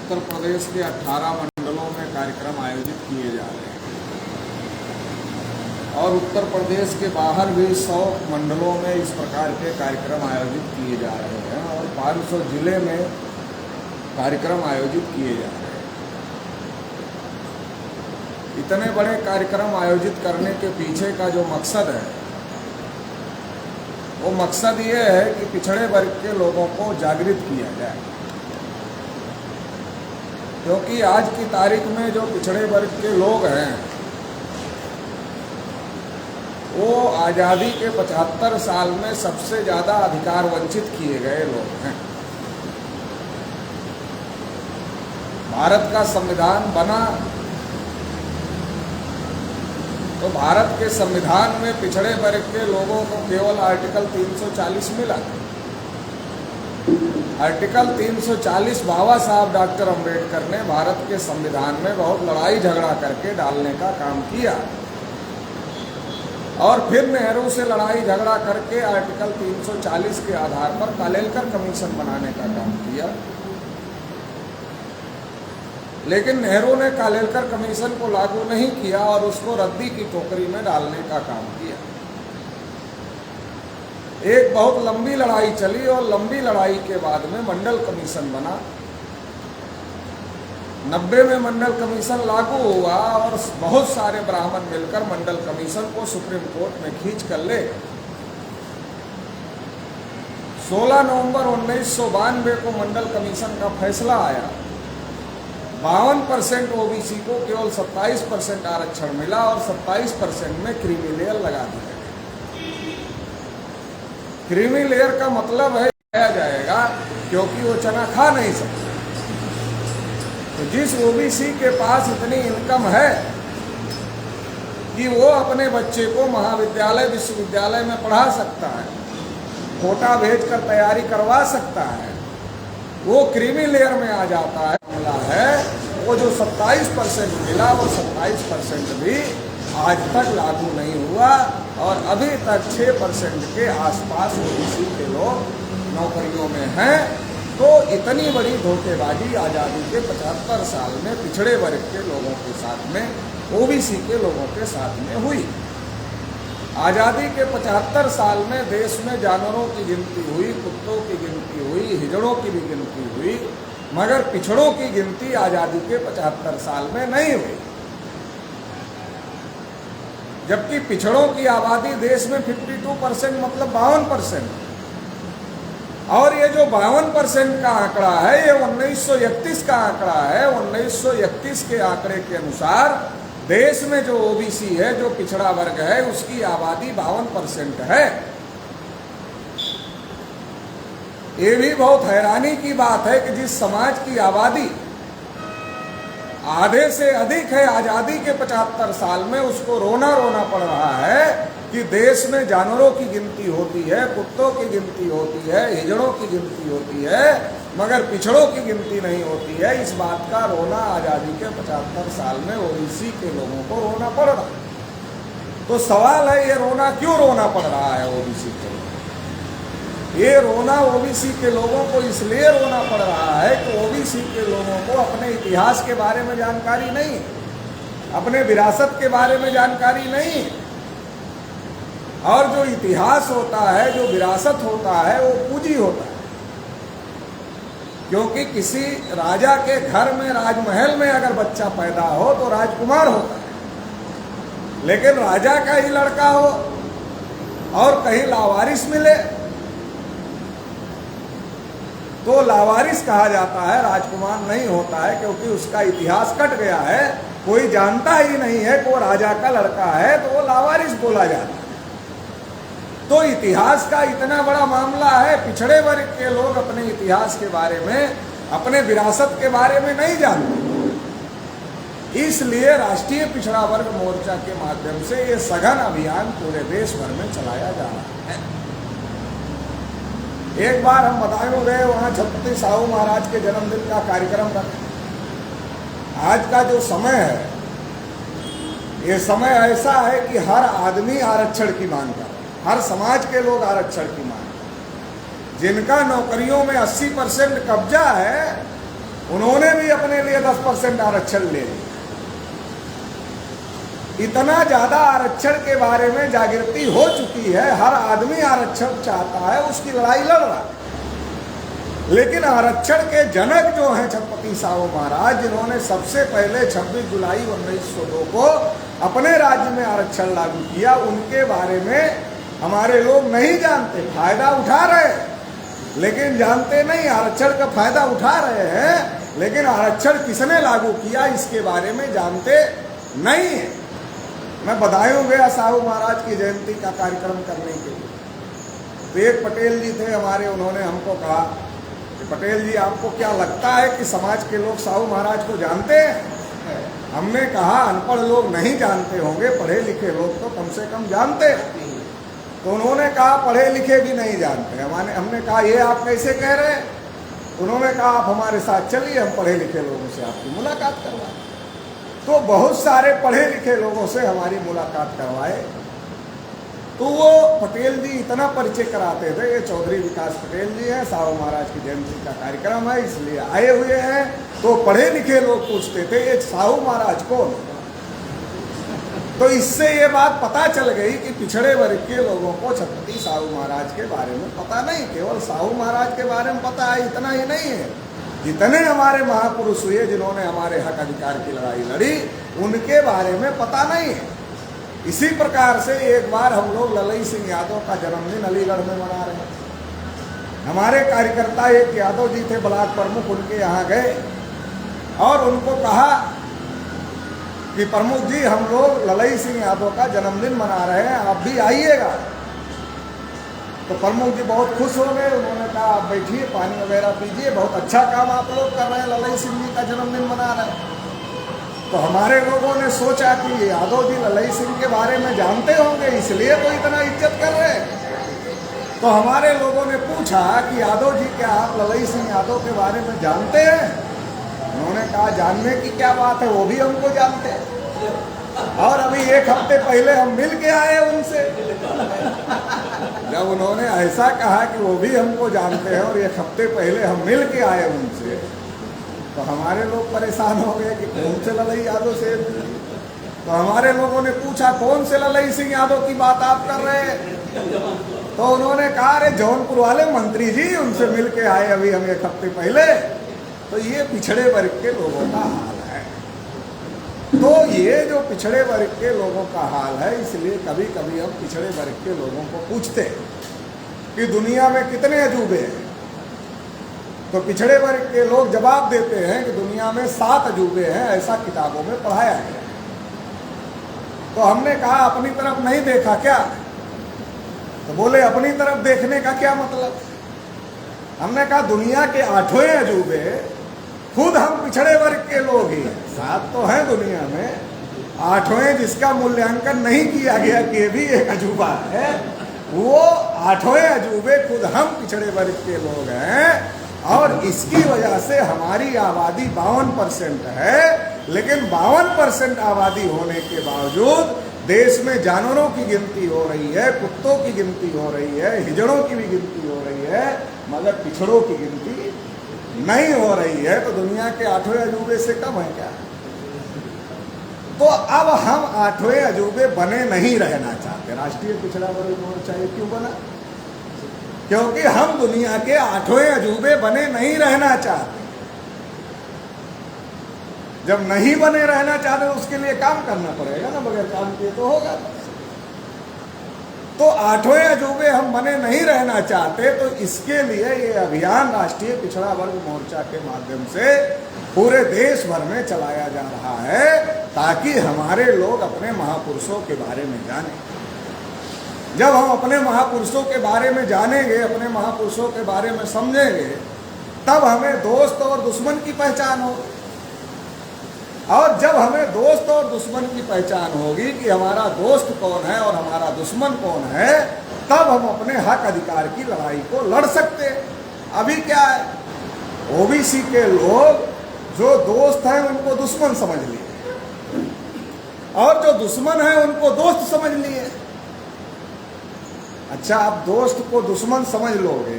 उत्तर प्रदेश के 18 मंडलों में कार्यक्रम आयोजित किए जा रहे हैं और उत्तर प्रदेश के बाहर भी 100 मंडलों में इस प्रकार के कार्यक्रम आयोजित किए जा रहे हैं और 500 जिले में कार्यक्रम आयोजित किए जा रहे हैं। इतने बड़े कार्यक्रम आयोजित करने के पीछे का जो मकसद है वो मकसद ये है कि पिछड़े वर्ग के लोगों को जागृत किया जाए, क्योंकि आज की तारीख में जो पिछड़े वर्ग के लोग हैं वो आज़ादी के 75 साल में सबसे ज़्यादा अधिकार वंचित किए गए लोग हैं। भारत का संविधान बना तो भारत के संविधान में पिछड़े वर्ग के लोगों को केवल आर्टिकल 340 मिला। आर्टिकल 340 बाबा साहब डॉक्टर अंबेडकर ने भारत के संविधान में बहुत लड़ाई झगड़ा करके डालने का काम किया और फिर नेहरू से लड़ाई झगड़ा करके आर्टिकल 340 के आधार पर कालेलकर कमीशन बनाने का काम किया। लेकिन नेहरू ने कालेलकर कमीशन को लागू नहीं किया और उसको रद्दी की टोकरी में डालने का काम किया। एक बहुत लंबी लड़ाई चली और लंबी लड़ाई के बाद में मंडल कमीशन बना। 90 में मंडल कमीशन लागू हुआ और बहुत सारे ब्राह्मण मिलकर मंडल कमीशन को सुप्रीम कोर्ट में खींच कर ले 16 नवंबर 1992 को मंडल कमीशन का फैसला आया। 52% ओबीसी को केवल 27% आरक्षण मिला और 27% में क्रीमी लेयर लगा दिया गया। क्रीमी लेयर का मतलब है खाया जाएगा क्योंकि वो चना खा नहीं सकते। तो जिस ओबीसी के पास इतनी इनकम है कि वो अपने बच्चे को महाविद्यालय विश्वविद्यालय में पढ़ा सकता है, कोटा भेजकर तैयारी करवा सकता है, वो क्रीमी लेयर में आ जाता है। मामला है वो जो 27% मिला वो 27% भी आज तक लागू नहीं हुआ और अभी तक 6% के आसपास ओबीसी के लोग नौकरियों में हैं। तो इतनी बड़ी धोखेबाजी आज़ादी के 75 साल में पिछड़े वर्ग के लोगों के साथ में ओबीसी के लोगों के साथ में हुई। आज़ादी के 75 साल में देश में जानवरों की गिनती हुई, कुत्तों की गिनती हुई, हिजड़ों की भी गिनती हुई, मगर पिछड़ों की गिनती आज़ादी के 75 साल में नहीं हुई। जबकि पिछड़ों की आबादी देश में 52% मतलब 52%। और ये जो 52% का आंकड़ा है ये 1931 का आंकड़ा है। 1931 के आंकड़े के अनुसार देश में जो ओबीसी है, जो पिछड़ा वर्ग है, उसकी आबादी 52% है। ये भी बहुत हैरानी की बात है कि जिस समाज की आबादी आधे से अधिक है आज़ादी के 75 साल में, उसको रोना रोना पड़ रहा है कि देश में जानवरों की गिनती होती है, कुत्तों की गिनती होती है, हिजड़ों की गिनती होती है, मगर पिछड़ों की गिनती नहीं होती है। इस बात का रोना आज़ादी के 75 साल में ओबीसी के लोगों को रोना पड़ रहा है। तो सवाल है ये रोना क्यों रोना पड़ रहा है ओबीसी के लोगों को? ये रोना ओबीसी के लोगों को इसलिए रोना पड़ रहा है कि ओबीसी के लोगों को अपने इतिहास के बारे में जानकारी नहीं, अपने विरासत के बारे में जानकारी नहीं। और जो इतिहास होता है, जो विरासत होता है, वो पूंजी होता है। क्योंकि किसी राजा के घर में, राजमहल में अगर बच्चा पैदा हो तो राजकुमार होता है, लेकिन राजा का ही लड़का हो और कहीं लावारिस मिले तो लावारिस कहा जाता है, राजकुमार नहीं होता है, क्योंकि उसका इतिहास कट गया है। कोई जानता ही नहीं है कि वो राजा का लड़का है तो वो लावारिस बोला जाता है। तो इतिहास का इतना बड़ा मामला है, पिछड़े वर्ग के लोग अपने इतिहास के बारे में, अपने विरासत के बारे में नहीं जानते। इसलिए राष्ट्रीय पिछड़ा वर्ग मोर्चा के माध्यम से ये सघन अभियान पूरे देश भर में चलाया जा रहा है। एक बार हम बदायूं गए, वहाँ छत्रपति साहू महाराज के जन्मदिन का कार्यक्रम रखा। आज का जो समय है, ये समय ऐसा है कि हर आदमी आरक्षण की मांग कर रहा है, हर समाज के लोग आरक्षण की मांग। जिनका नौकरियों में 80% कब्जा है उन्होंने भी अपने लिए 10% आरक्षण ले लिया। इतना ज्यादा आरक्षण के बारे में जागृति हो चुकी है, हर आदमी आरक्षण चाहता है, उसकी लड़ाई लड़ रहा है। लेकिन आरक्षण के जनक जो हैं छत्रपति साहू महाराज, जिन्होंने सबसे पहले 26 जुलाई 1902 को अपने राज्य में आरक्षण लागू किया, उनके बारे में हमारे लोग नहीं जानते। फायदा उठा रहे लेकिन जानते नहीं, आरक्षण का फायदा उठा रहे हैं लेकिन आरक्षण किसने लागू किया इसके बारे में जानते नहीं है। मैं बदायूं गया साहू महाराज की जयंती का कार्यक्रम करने के लिए, तो एक पटेल जी थे हमारे, उन्होंने हमको कहा कि पटेल जी आपको क्या लगता है कि समाज के लोग साहू महाराज को जानते हैं? हमने कहा अनपढ़ लोग नहीं जानते होंगे, पढ़े लिखे लोग तो कम से कम जानते हैं। तो उन्होंने कहा पढ़े लिखे भी नहीं जानते। हमने कहा ये आप कैसे कह रहे हैं? उन्होंने कहा आप हमारे साथ चलिए, हम पढ़े लिखे लोगों से आपकी मुलाकात करवाएं। तो बहुत सारे पढ़े लिखे लोगों से हमारी मुलाकात करवाए। तो वो पटेल जी इतना परिचय कराते थे, ये चौधरी विकास पटेल जी हैं, साहू महाराज की जयंती का कार्यक्रम है इसलिए आए हुए हैं। तो पढ़े लिखे लोग पूछते थे ये साहू महाराज कौन? तो इससे ये बात पता चल गई कि पिछड़े वर्ग के लोगों को छत्रपति साहू महाराज के बारे में पता नहीं। केवल साहू महाराज के बारे में पता है इतना ही नहीं है, जितने हमारे महापुरुष हुए जिन्होंने हमारे हक अधिकार की लड़ाई लड़ी, उनके बारे में पता नहीं है। इसी प्रकार से एक बार हम लोग ललई सिंह यादव का जन्मदिन अलीगढ़ में मना रहे हैं। हमारे कार्यकर्ता एक यादव जी थे ब्लॉक प्रमुख, उनके यहाँ गए और उनको कहा कि प्रमुख जी हम लोग ललई सिंह यादव का जन्मदिन मना रहे हैं, आप भी आइएगा। तो प्रमुख जी बहुत खुश हो गए, उन्होंने कहा आप बैठिए, पानी वगैरह पीजिए, बहुत अच्छा काम आप लोग कर रहे हैं, ललई सिंह जी का जन्मदिन मना रहे हैं। तो हमारे लोगों ने सोचा कि यादव जी ललई सिंह के बारे में जानते होंगे इसलिए तो इतना इज्जत कर रहे हैं। तो हमारे लोगों ने पूछा कि यादव जी क्या आप ललई सिंह यादव के बारे में जानते हैं? उन्होंने कहा जानने की क्या बात है, वो भी हमको जानते हैं और अभी एक हफ्ते पहले हम मिल के आए उनसे। जब उन्होंने ऐसा कहा कि वो भी हमको जानते हैं और एक हफ्ते पहले हम मिल के आए उनसे, तो हमारे लोग परेशान हो गए कि कौन से ललई यादव से। तो हमारे लोगों ने पूछा कौन से ललई सिंह यादव की बात आप कर रहे हैं? तो उन्होंने कहा अरे जौनपुर वाले मंत्री जी, उनसे मिल के आए अभी हम एक हफ्ते पहले। तो ये पिछड़े वर्ग के लोगों का हाल है। तो ये जो पिछड़े वर्ग के लोगों का हाल है, इसलिए कभी कभी हम पिछड़े वर्ग के लोगों को पूछते कि दुनिया में कितने अजूबे हैं। तो पिछड़े वर्ग के लोग जवाब देते हैं कि दुनिया में 7 अजूबे हैं, ऐसा किताबों में पढ़ाया गया। तो हमने कहा अपनी तरफ नहीं देखा क्या? तो बोले अपनी तरफ देखने का क्या मतलब? हमने कहा दुनिया के 8वें अजूबे खुद हम पिछड़े वर्ग के लोग ही हैं। 7 तो हैं दुनिया में, 8वें जिसका मूल्यांकन नहीं किया गया कि ये भी एक अजूबा है, वो 8वें अजूबे खुद हम पिछड़े वर्ग के लोग हैं। और इसकी वजह से हमारी आबादी 52% है, लेकिन 52% आबादी होने के बावजूद देश में जानवरों की गिनती हो रही है, कुत्तों की गिनती हो रही है, हिजड़ों की भी गिनती हो रही है, मगर पिछड़ों की गिनती नहीं हो रही है। तो दुनिया के 8वें अजूबे से कम है क्या? तो अब हम 8वें अजूबे बने नहीं रहना चाहते। राष्ट्रीय पिछड़ा वर्ग मोर्चा क्यों बना? क्योंकि हम दुनिया के 8वें अजूबे बने नहीं रहना चाहते। जब नहीं बने रहना चाहते तो उसके लिए काम करना पड़ेगा ना, बगैर काम किए तो होगा। तो 8वें अजूबे हम बने नहीं रहना चाहते, तो इसके लिए ये अभियान राष्ट्रीय पिछड़ा वर्ग मोर्चा के माध्यम से पूरे देश भर में चलाया जा रहा है, ताकि हमारे लोग अपने महापुरुषों के बारे में जानें। जब हम अपने महापुरुषों के बारे में जानेंगे, अपने महापुरुषों के बारे में समझेंगे, तब हमें दोस्त और दुश्मन की पहचान होगी। और जब हमें दोस्त और दुश्मन की पहचान होगी कि हमारा दोस्त कौन है और हमारा दुश्मन कौन है, तब हम अपने हक अधिकार की लड़ाई को लड़ सकते हैं। अभी क्या है, ओबीसी के लोग जो दोस्त हैं उनको दुश्मन समझ लिए और जो दुश्मन है उनको दोस्त समझ लिए। अच्छा, आप दोस्त को दुश्मन समझ लोगे,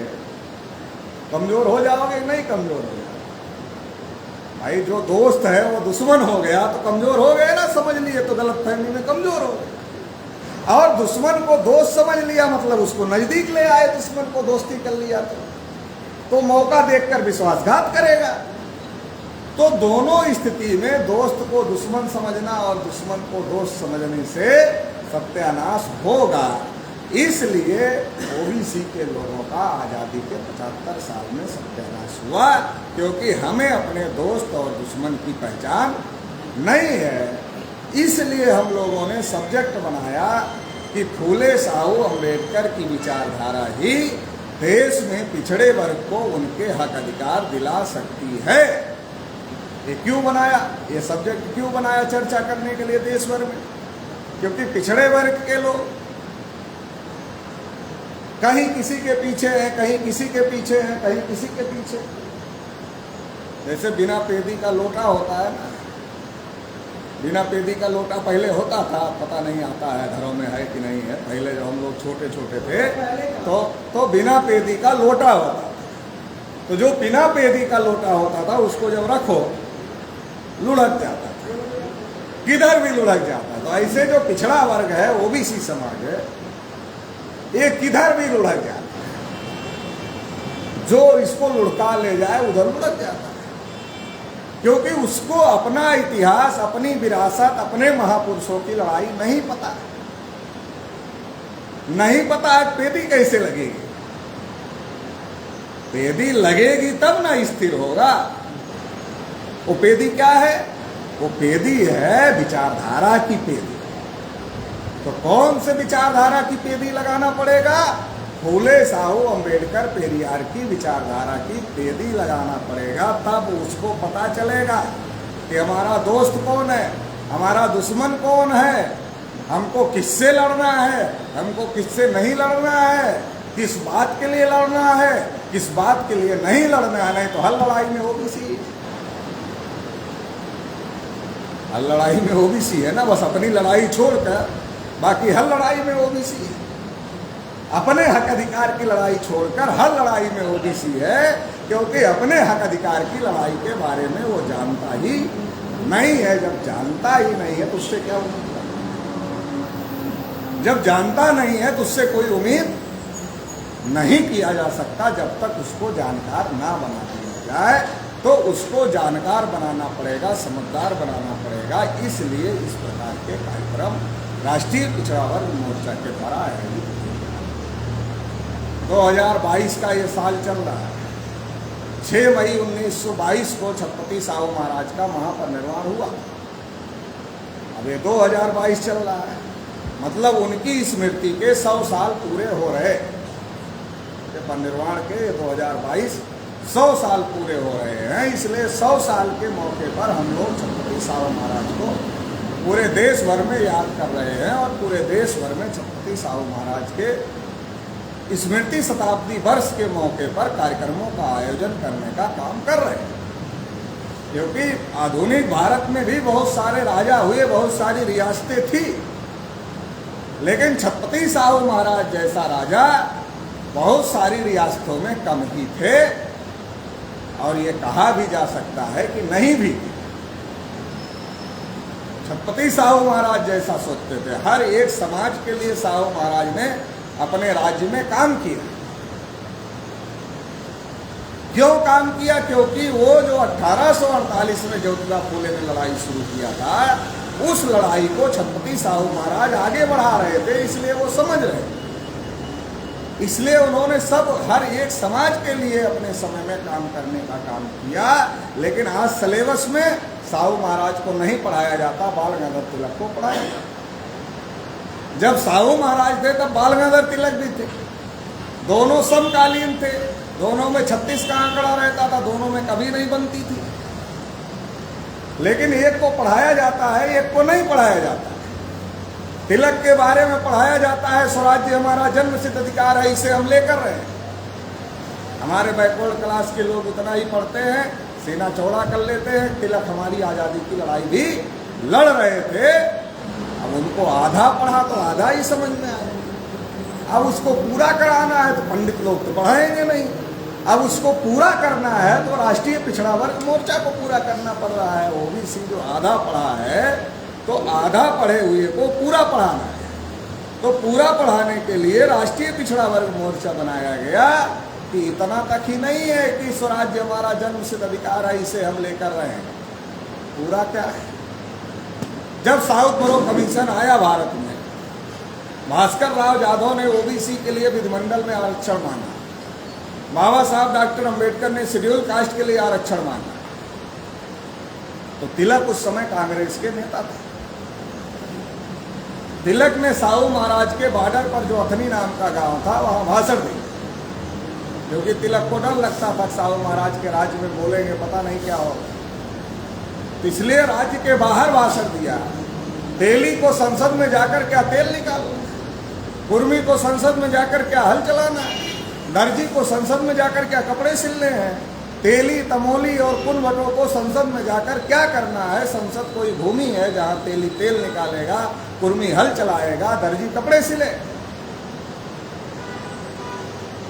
कमजोर हो जाओगे? नहीं कमजोर हो जाओगे। भाई जो दोस्त है वो दुश्मन हो गया तो कमजोर हो गए ना, समझ लिए तो गलतफहमी में कमजोर हो गए। और दुश्मन को दोस्त समझ लिया मतलब उसको नजदीक ले आए, दुश्मन को दोस्ती कर लिया तो मौका देखकर विश्वासघात करेगा। तो दोनों स्थिति में दोस्त को दुश्मन समझना और दुश्मन को दोस्त समझने से सत्यानाश होगा। इसलिए ओबीसी के लोगों का आज़ादी के 75 साल में सत्यानाश हुआ, क्योंकि हमें अपने दोस्त और दुश्मन की पहचान नहीं है। इसलिए हम लोगों ने सब्जेक्ट बनाया कि फूले साहू अम्बेडकर की विचारधारा ही देश में पिछड़े वर्ग को उनके हक अधिकार दिला सकती है। ये क्यों बनाया, ये सब्जेक्ट क्यों बनाया चर्चा करने के लिए देश भर में? क्योंकि पिछड़े वर्ग के लोग कहीं किसी के पीछे हैं, कहीं किसी के पीछे हैं, कहीं किसी के पीछे। जैसे बिना पेदी का लोटा होता है ना, बिना पेदी का लोटा पहले होता था, पता नहीं आता है घरों में है कि नहीं है। पहले जब हम लोग छोटे छोटे थे तो बिना पेदी का लोटा होता था। तो जो बिना पेदी का लोटा होता था उसको जब रखो लुढ़क जाता था, किधर भी लुढ़क जाता। तो ऐसे जो पिछड़ा वर्ग है, ओबीसी समाज है, ये किधर भी लुढ़क जाता है। जो इसको लुढ़का ले जाए उधर लुढ़क जाता है, क्योंकि उसको अपना इतिहास, अपनी विरासत, अपने महापुरुषों की लड़ाई नहीं पता। नहीं पता है पेदी कैसे लगेगी? पेदी लगेगी तब ना स्थिर होगा। वो पेदी क्या है? वो पेदी है विचारधारा की पेदी। तो कौन से विचारधारा की पेदी लगाना पड़ेगा? फूले साहू अम्बेडकर पेरियार की विचारधारा की पेदी लगाना पड़ेगा। तब उसको पता चलेगा कि हमारा दोस्त कौन है, हमारा दुश्मन कौन है, हमको किससे लड़ना है, हमको किससे नहीं लड़ना है, किस बात के लिए लड़ना है, किस बात के लिए नहीं लड़ना है। नहीं तो हर लड़ाई में ओबीसी, हर लड़ाई में ओबीसी है ना। बस अपनी लड़ाई छोड़कर बाकी हर लड़ाई में ओबीसी है। अपने हक अधिकार की लड़ाई छोड़कर हर लड़ाई में ओबीसी है, क्योंकि अपने हक अधिकार की लड़ाई के बारे में वो जानता ही नहीं है। जब जानता ही नहीं है तो उससे क्या उम्मीद करना? जब जानता नहीं है तो उससे कोई उम्मीद नहीं किया जा सकता। जब तक उसको जानकार ना बना दिया जाए तो उसको जानकार बनाना पड़ेगा, समझदार बनाना पड़ेगा। इसलिए इस प्रकार के कार्यक्रम राष्ट्रीय पिछड़ा वर्ग मोर्चा के द्वारा आयोजित 2022 का ये साल चल रहा है। 6 मई 1922 को छत्रपति साहू महाराज का महापरिनिर्वाण हुआ। अब ये 2022 चल रहा है, मतलब उनकी स्मृति के 100 साल पूरे हो रहे। परिनिर्वाण के 2022 100 साल पूरे हो रहे हैं। इसलिए 100 साल के मौके पर हम लोग छत्रपति साहू महाराज को पूरे देश भर में याद कर रहे हैं और पूरे देश भर में छत्रपति साहू महाराज के स्मृति शताब्दी वर्ष के मौके पर कार्यक्रमों का आयोजन करने का काम कर रहे हैं। क्योंकि आधुनिक भारत में भी बहुत सारे राजा हुए, बहुत सारी रियासतें थी, लेकिन छत्रपति साहू महाराज जैसा राजा बहुत सारी रियासतों में कम ही थे। और ये कहा भी जा सकता है कि नहीं भी। छत्रपति साहू महाराज जैसा सोचते थे। हर एक समाज के लिए साहू महाराज ने अपने राज्य में काम किया। क्यों काम किया? क्योंकि वो जो 1848 में ज्योतिबा फूले ने लड़ाई शुरू किया था, उस लड़ाई को छत्रपति साहू महाराज आगे बढ़ा रहे थे। इसलिए वो समझ रहे थे, इसलिए उन्होंने हर एक समाज के लिए अपने समय में काम करने का काम किया। लेकिन आज सिलेबस में साहू महाराज को नहीं पढ़ाया जाता, बाल गंगाधर तिलक को पढ़ाया जाता। जब साहू महाराज थे तब बाल गंगाधर तिलक भी थे, दोनों समकालीन थे। दोनों में 36 का आंकड़ा रहता था, दोनों में कभी नहीं बनती थी। लेकिन एक को पढ़ाया जाता है, एक को नहीं पढ़ाया जाता। तिलक के बारे में पढ़ाया जाता है, स्वराज्य हमारा जन्म सिद्ध अधिकार है, इसे हम लेकर रहे हैं। हमारे बैकवर्ड क्लास के लोग इतना ही पढ़ते हैं, सीना चौड़ा कर लेते हैं। तिलक हमारी आज़ादी की लड़ाई भी लड़ रहे थे। अब उनको आधा पढ़ा तो आधा ही समझ में आया। अब उसको पूरा कराना है तो पंडित लोग तो पढ़ाएंगे नहीं। अब उसको पूरा करना है तो राष्ट्रीय पिछड़ा वर्ग मोर्चा को पूरा करना पड़ रहा है। ओबीसी जो आधा पढ़ा है तो आधा पढ़े हुए को पूरा पढ़ाना है। तो पूरा पढ़ाने के लिए राष्ट्रीय पिछड़ा वर्ग मोर्चा बनाया गया कि इतना तक ही नहीं है कि स्वराज्य हमारा जन्मसिद्ध अधिकार है, इसे हम लेकर रहे हैं। पूरा क्या है? जब साउथ बोरो कमीशन आया भारत में, भास्कर राव यादव ने ओबीसी के लिए विधिमंडल में आरक्षण मांगा, बाबा साहब डॉक्टर अंबेडकर ने शेड्यूल कास्ट के लिए आरक्षण मांगा। तो तिलक उस समय कांग्रेस के नेता थे। तिलक ने साहू महाराज के बॉर्डर पर जो अथनी नाम का गांव था वहां भाषण दिया, क्योंकि तिलक को डर लगता था साहू महाराज के राज्य में बोलेंगे पता नहीं क्या होगा, इसलिए राज्य के बाहर भाषण दिया। तेली को संसद में जाकर क्या तेल निकालना, कुर्मी को संसद में जाकर क्या हल चलाना है, दर्जी को संसद में जाकर क्या कपड़े सिलने हैं, तेली तमोली और कुलभटों को संसद में जाकर क्या करना है। संसद कोई भूमि है जहां तेली तेल निकालेगा, कुर्मी हल चलाएगा, दर्जी कपड़े सिले।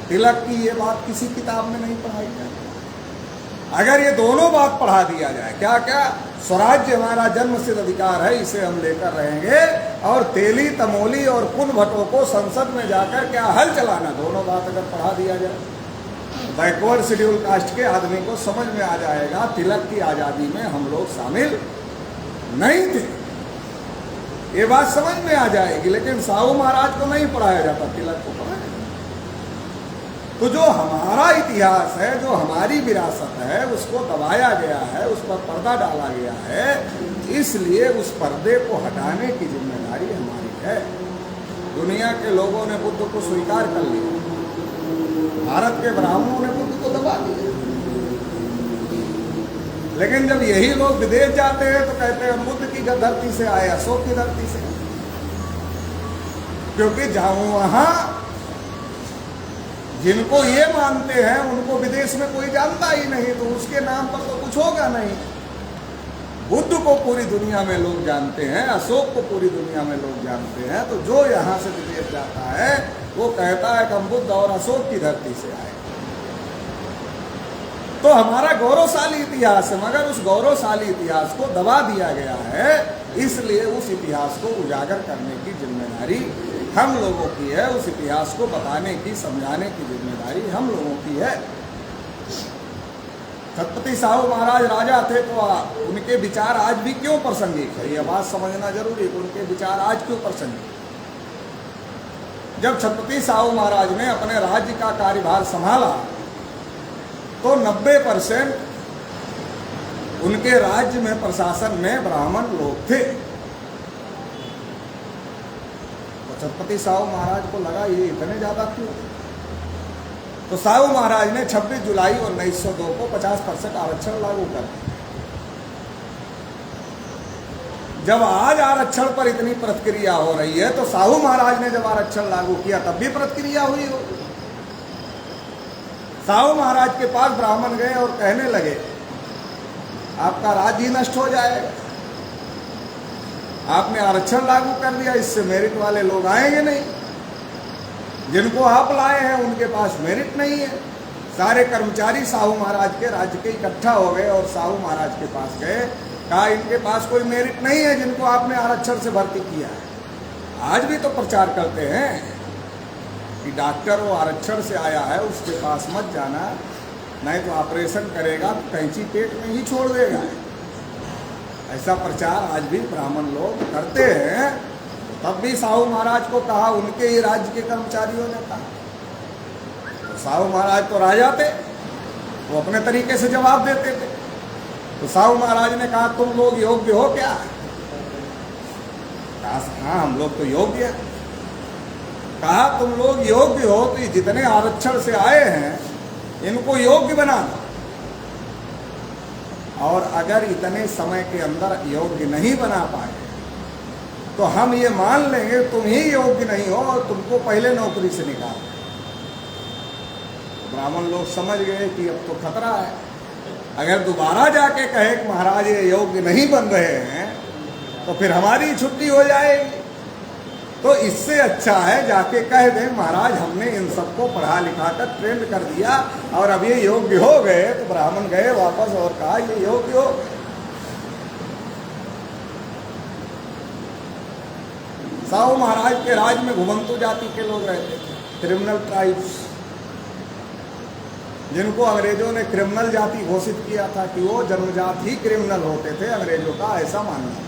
तिलक की ये बात किसी किताब में नहीं पढ़ाई जाती। अगर ये दोनों बात पढ़ा दिया जाए, क्या क्या, स्वराज्य हमारा जन्मसिद्ध अधिकार है, इसे हम लेकर रहेंगे, और तेली तमोली और कुलभटों को संसद में जाकर क्या हल चलाना, दोनों बात अगर पढ़ा दिया जाए, बैकवर्ड शेड्यूल कास्ट के आदमी को समझ में आ जाएगा तिलक की आज़ादी में हम लोग शामिल नहीं थे। ये बात समझ में आ जाएगी। लेकिन साहू महाराज को नहीं पढ़ाया जाता, तिलक को पढ़ाया जाता। तो जो हमारा इतिहास है, जो हमारी विरासत है, उसको दबाया गया है, उस पर पर्दा डाला गया है, इसलिए उस पर्दे को हटाने की जिम्मेदारी हमारी है। दुनिया के लोगों ने बुद्ध को स्वीकार कर लिया, भारत के ब्राह्मणों ने बुद्ध को दबा दिया। लेकिन जब यही लोग विदेश जाते हैं तो कहते हैं बुद्ध की धरती से आए, अशोक की धरती से, क्योंकि जहां वहां जिनको ये मानते हैं उनको विदेश में कोई जानता ही नहीं, तो उसके नाम पर तो कुछ होगा नहीं। बुद्ध को पूरी दुनिया में लोग जानते हैं, अशोक को पूरी दुनिया में लोग जानते हैं, तो जो यहाँ से विदेश जाता है वो कहता है कि हम बुद्ध और अशोक की धरती से आए। तो हमारा गौरवशाली इतिहास है, मगर उस गौरवशाली इतिहास को दबा दिया गया है, इसलिए उस इतिहास को उजागर करने की जिम्मेदारी हम लोगों की है, उस इतिहास को बताने की, समझाने की जिम्मेदारी हम लोगों की है। छत्रपति साहू महाराज राजा थे तो उनके विचार आज भी क्यों प्रासंगिक है, यह बात समझना जरूरी है। उनके विचार आज क्यों प्रासंगिक? जब छत्रपति साहू महाराज ने अपने राज्य का कार्यभार संभाला तो 90% उनके राज्य में, प्रशासन में ब्राह्मण लोग थे। तो छत्रपति साहू महाराज को लगा ये इतने ज्यादा क्यों? तो साहू महाराज ने 26 जुलाई 1902 को 50% आरक्षण लागू कर दिया। जब आज आरक्षण पर इतनी प्रतिक्रिया हो रही है तो साहू महाराज ने जब आरक्षण लागू किया तब भी प्रतिक्रिया हुई हो। साहू महाराज के पास ब्राह्मण गए और कहने लगे आपका राज्य ही नष्ट हो जाएगा, आपने आरक्षण लागू कर दिया, इससे मेरिट वाले लोग आएंगे नहीं, जिनको आप लाए हैं उनके पास मेरिट नहीं है। सारे कर्मचारी साहू महाराज के राज्य के इकट्ठा हो गए और साहू महाराज के पास गए, कहा इनके पास कोई मेरिट नहीं है जिनको आपने आरक्षण से भर्ती किया है। आज भी तो प्रचार करते हैं कि डॉक्टर वो आरक्षण से आया है उसके पास मत जाना, नहीं तो ऑपरेशन करेगा तो कैंची पेट में ही छोड़ देगा। ऐसा प्रचार आज भी ब्राह्मण लोग करते हैं। तब भी साहू महाराज को कहा, उनके ही राज्य के कर्मचारियों ने कहा। तो साहू महाराज तो राजा थे, वो अपने तरीके से जवाब देते थे। तो साहू महाराज ने कहा तुम लोग योग्य हो क्या? कहा हाँ हम लोग तो योग्य हैं। कहा तुम लोग योग्य हो तो ये जितने आरक्षण से आए हैं इनको योग्य बना दो, और अगर इतने समय के अंदर योग्य नहीं बना पाए तो हम ये मान लेंगे तुम ही योग्य नहीं हो और तुमको पहले नौकरी से निकाल। ब्राह्मण लोग समझ गए कि अब तो खतरा है, अगर दोबारा जाके कहे कि महाराज ये योग्य नहीं बन रहे हैं तो फिर हमारी छुट्टी हो जाएगी। तो इससे अच्छा है जाके कह दें महाराज हमने इन सबको पढ़ा लिखा कर ट्रेंड कर दिया और अब ये योग्य हो गए। तो ब्राह्मण गए वापस और कहा ये योग्य हो। साहू महाराज के राज में घुमंतु जाति के लोग रहते थे, क्रिमिनल ट्राइब्स, जिनको अंग्रेजों ने क्रिमिनल जाति घोषित किया था कि वो जन्मजात ही क्रिमिनल होते थे, अंग्रेजों का ऐसा मानना।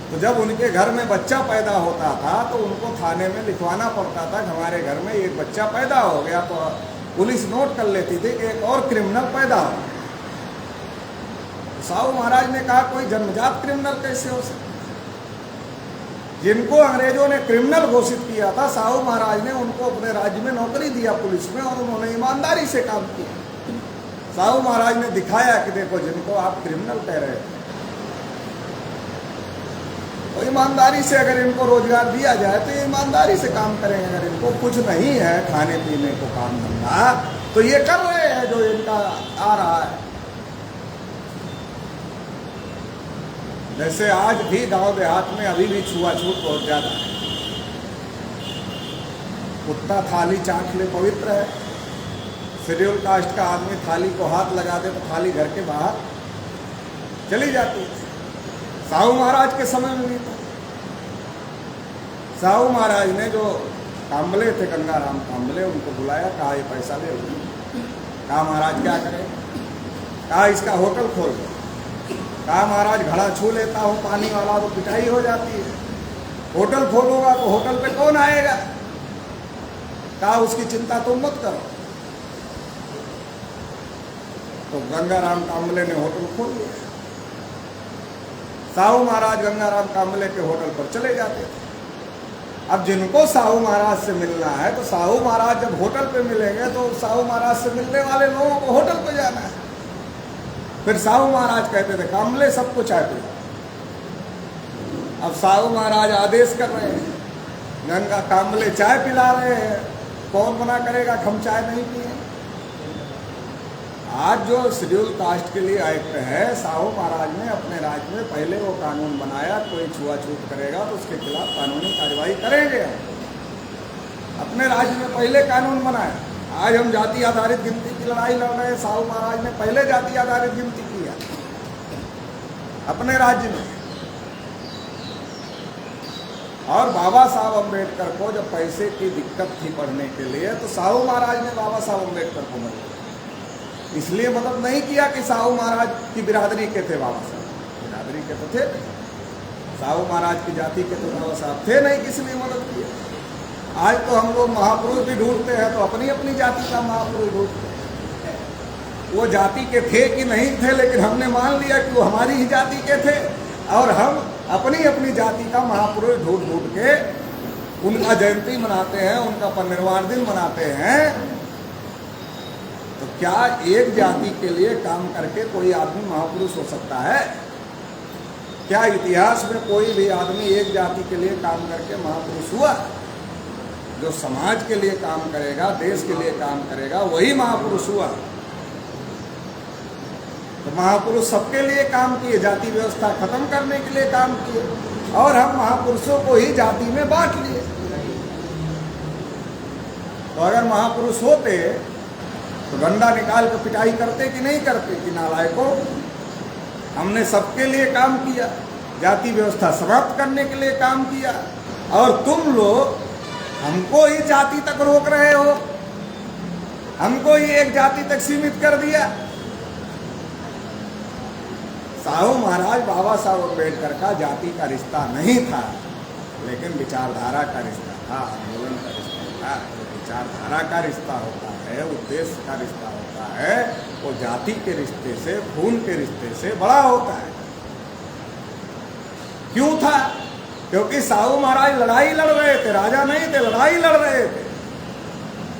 तो जब उनके घर में बच्चा पैदा होता था तो उनको थाने में लिखवाना पड़ता था कि हमारे घर में एक बच्चा पैदा हो गया, तो पुलिस नोट कर लेती थी कि एक और क्रिमिनल पैदा हो। साहू महाराज ने कहा कोई जन्मजात क्रिमिनल कैसे हो सकता। जिनको अंग्रेजों ने क्रिमिनल घोषित किया था, साहू महाराज ने उनको अपने राज्य में नौकरी दिया पुलिस में, और उन्होंने ईमानदारी से काम किया। साहू महाराज ने दिखाया कि देखो जिनको आप क्रिमिनल कह रहे थे, तो ईमानदारी से अगर इनको रोजगार दिया जाए तो ये ईमानदारी से काम करेंगे। अगर इनको कुछ नहीं है खाने पीने को काम धंधा, तो ये कर रहे हैं जो इनका आ रहा है। जैसे आज भी गांव देहात में अभी भी छुआछूत बहुत ज्यादा है। कुत्ता थाली चाट ले पवित्र है। शेड्यूल कास्ट का आदमी थाली को हाथ लगा दे तो थाली घर के बाहर चली जाती है। साहू महाराज के समय में भी था। साहू महाराज ने जो काम्बले थे, गंगाराम काम्बले, उनको बुलाया, कहा ये पैसा ले। कहा महाराज क्या करें? कहा इसका होटल खोल दो। कहा महाराज घड़ा छू लेता हूँ पानी वाला तो पिटाई हो जाती है, होटल खोलूंगा तो होटल पे कौन आएगा? कहा उसकी चिंता तुम मत करो। तो गंगाराम काम्बले ने होटल खोल लिया। साहू महाराज गंगाराम काम्बले के होटल पर चले जाते थे। अब जिनको साहू महाराज से मिलना है तो साहू महाराज जब होटल पे मिलेंगे तो साहू महाराज से मिलने वाले लोगों को होटल पे जाना है। फिर साहू महाराज कहते थे काम्बले सबको चाय पिला। अब साहू महाराज आदेश कर रहे हैं, गंगा काम्बले चाय पिला रहे हैं, कौन मना करेगा कि हम चाय नहीं पिए? आज जो शेड्यूल कास्ट के लिए एक्ट है, साहू महाराज ने अपने राज्य में पहले वो कानून बनाया, कोई छुआछूत करेगा तो उसके खिलाफ कानूनी कार्रवाई करेंगे। अपने राज्य में पहले कानून बनाया। आज हम जाति आधारित गिनती की लड़ाई लड़ रहे हैं, साहू महाराज ने पहले जाति आधारित गिनती किया अपने राज्य में। और बाबा साहब अम्बेडकर को जब पैसे की दिक्कत थी पढ़ने के लिए, तो साहू महाराज ने बाबा साहब अम्बेडकर को मदद, इसलिए मदद नहीं किया कि साहू महाराज की बिरादरी के थे बाबा साहब, बिरादरी के तो थे, साहू महाराज की जाति के तो बाबा साहब थे नहीं, किस लिए मदद किया। आज तो हम लोग महापुरुष भी ढूंढते हैं तो अपनी अपनी जाति का महापुरुष ढूंढते हैं। वो जाति के थे कि नहीं थे, लेकिन हमने मान लिया कि वो हमारी ही जाति के थे, और हम अपनी अपनी जाति का महापुरुष ढूंढ ढूंढ के उनका जयंती मनाते हैं, उनका परिनिर्वाण दिन मनाते हैं। तो क्या एक जाति के लिए काम करके कोई आदमी महापुरुष हो सकता है? क्या इतिहास में कोई भी आदमी एक जाति के लिए काम करके महापुरुष हुआ? जो समाज के लिए काम करेगा, देश के लिए काम करेगा, वही महापुरुष हुआ। तो महापुरुष सबके लिए काम किए, जाति व्यवस्था खत्म करने के लिए काम किए, और हम महापुरुषों को ही जाति में बांट लिए। तो अगर महापुरुष होते तो डंडा निकाल कर पिटाई करते कि नहीं करते कि नालायकों, हमने सबके लिए काम किया, जाति व्यवस्था समाप्त करने के लिए काम किया, और तुम लोग हमको ही जाति तक रोक रहे हो, हमको ही एक जाति तक सीमित कर दिया। साहू महाराज बाबा साहब अम्बेडकर का जाति का रिश्ता नहीं था, लेकिन विचारधारा का रिश्ता था, आंदोलन का रिश्ता था। विचारधारा का रिश्ता होता है, उद्देश्य का रिश्ता होता है, वो जाति के रिश्ते से, खून के रिश्ते से बड़ा होता है। क्यों था? क्योंकि साहू महाराज लड़ाई लड़ रहे थे, राजा नहीं थे, लड़ाई लड़ रहे थे,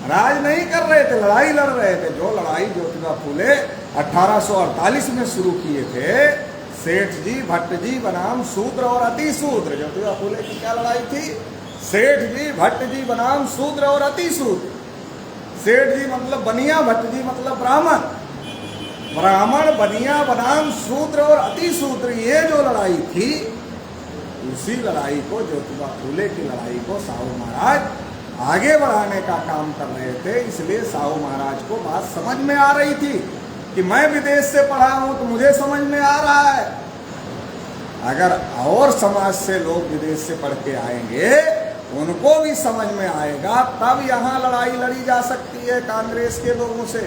राज नहीं कर रहे थे, लड़ाई लड़ रहे थे। जो लड़ाई ज्योतिबा फूले 1848 में शुरू किए थे, सेठ जी भट्ट जी बनाम शूद्र और अति शूद्र। ज्योतिबा फूले की क्या लड़ाई थी? सेठ जी भट्ट जी बनाम शूद्र और अति शूद्र। सेठ जी मतलब बनिया, भट्ट जी मतलब ब्राह्मण, ब्राह्मण बनिया बनाम शूद्र और अति शूद्र। ये जो लड़ाई थी उसी लड़ाई को, ज्योतिबा फूले की लड़ाई को साहू महाराज आगे बढ़ाने का काम कर रहे थे। इसलिए साहू महाराज को बात समझ में आ रही थी कि मैं विदेश से पढ़ा हूं तो मुझे समझ में आ रहा है, अगर और समाज से लोग विदेश से पढ़ के आएंगे उनको भी समझ में आएगा, तब यहाँ लड़ाई लड़ी जा सकती है कांग्रेस के लोगों से,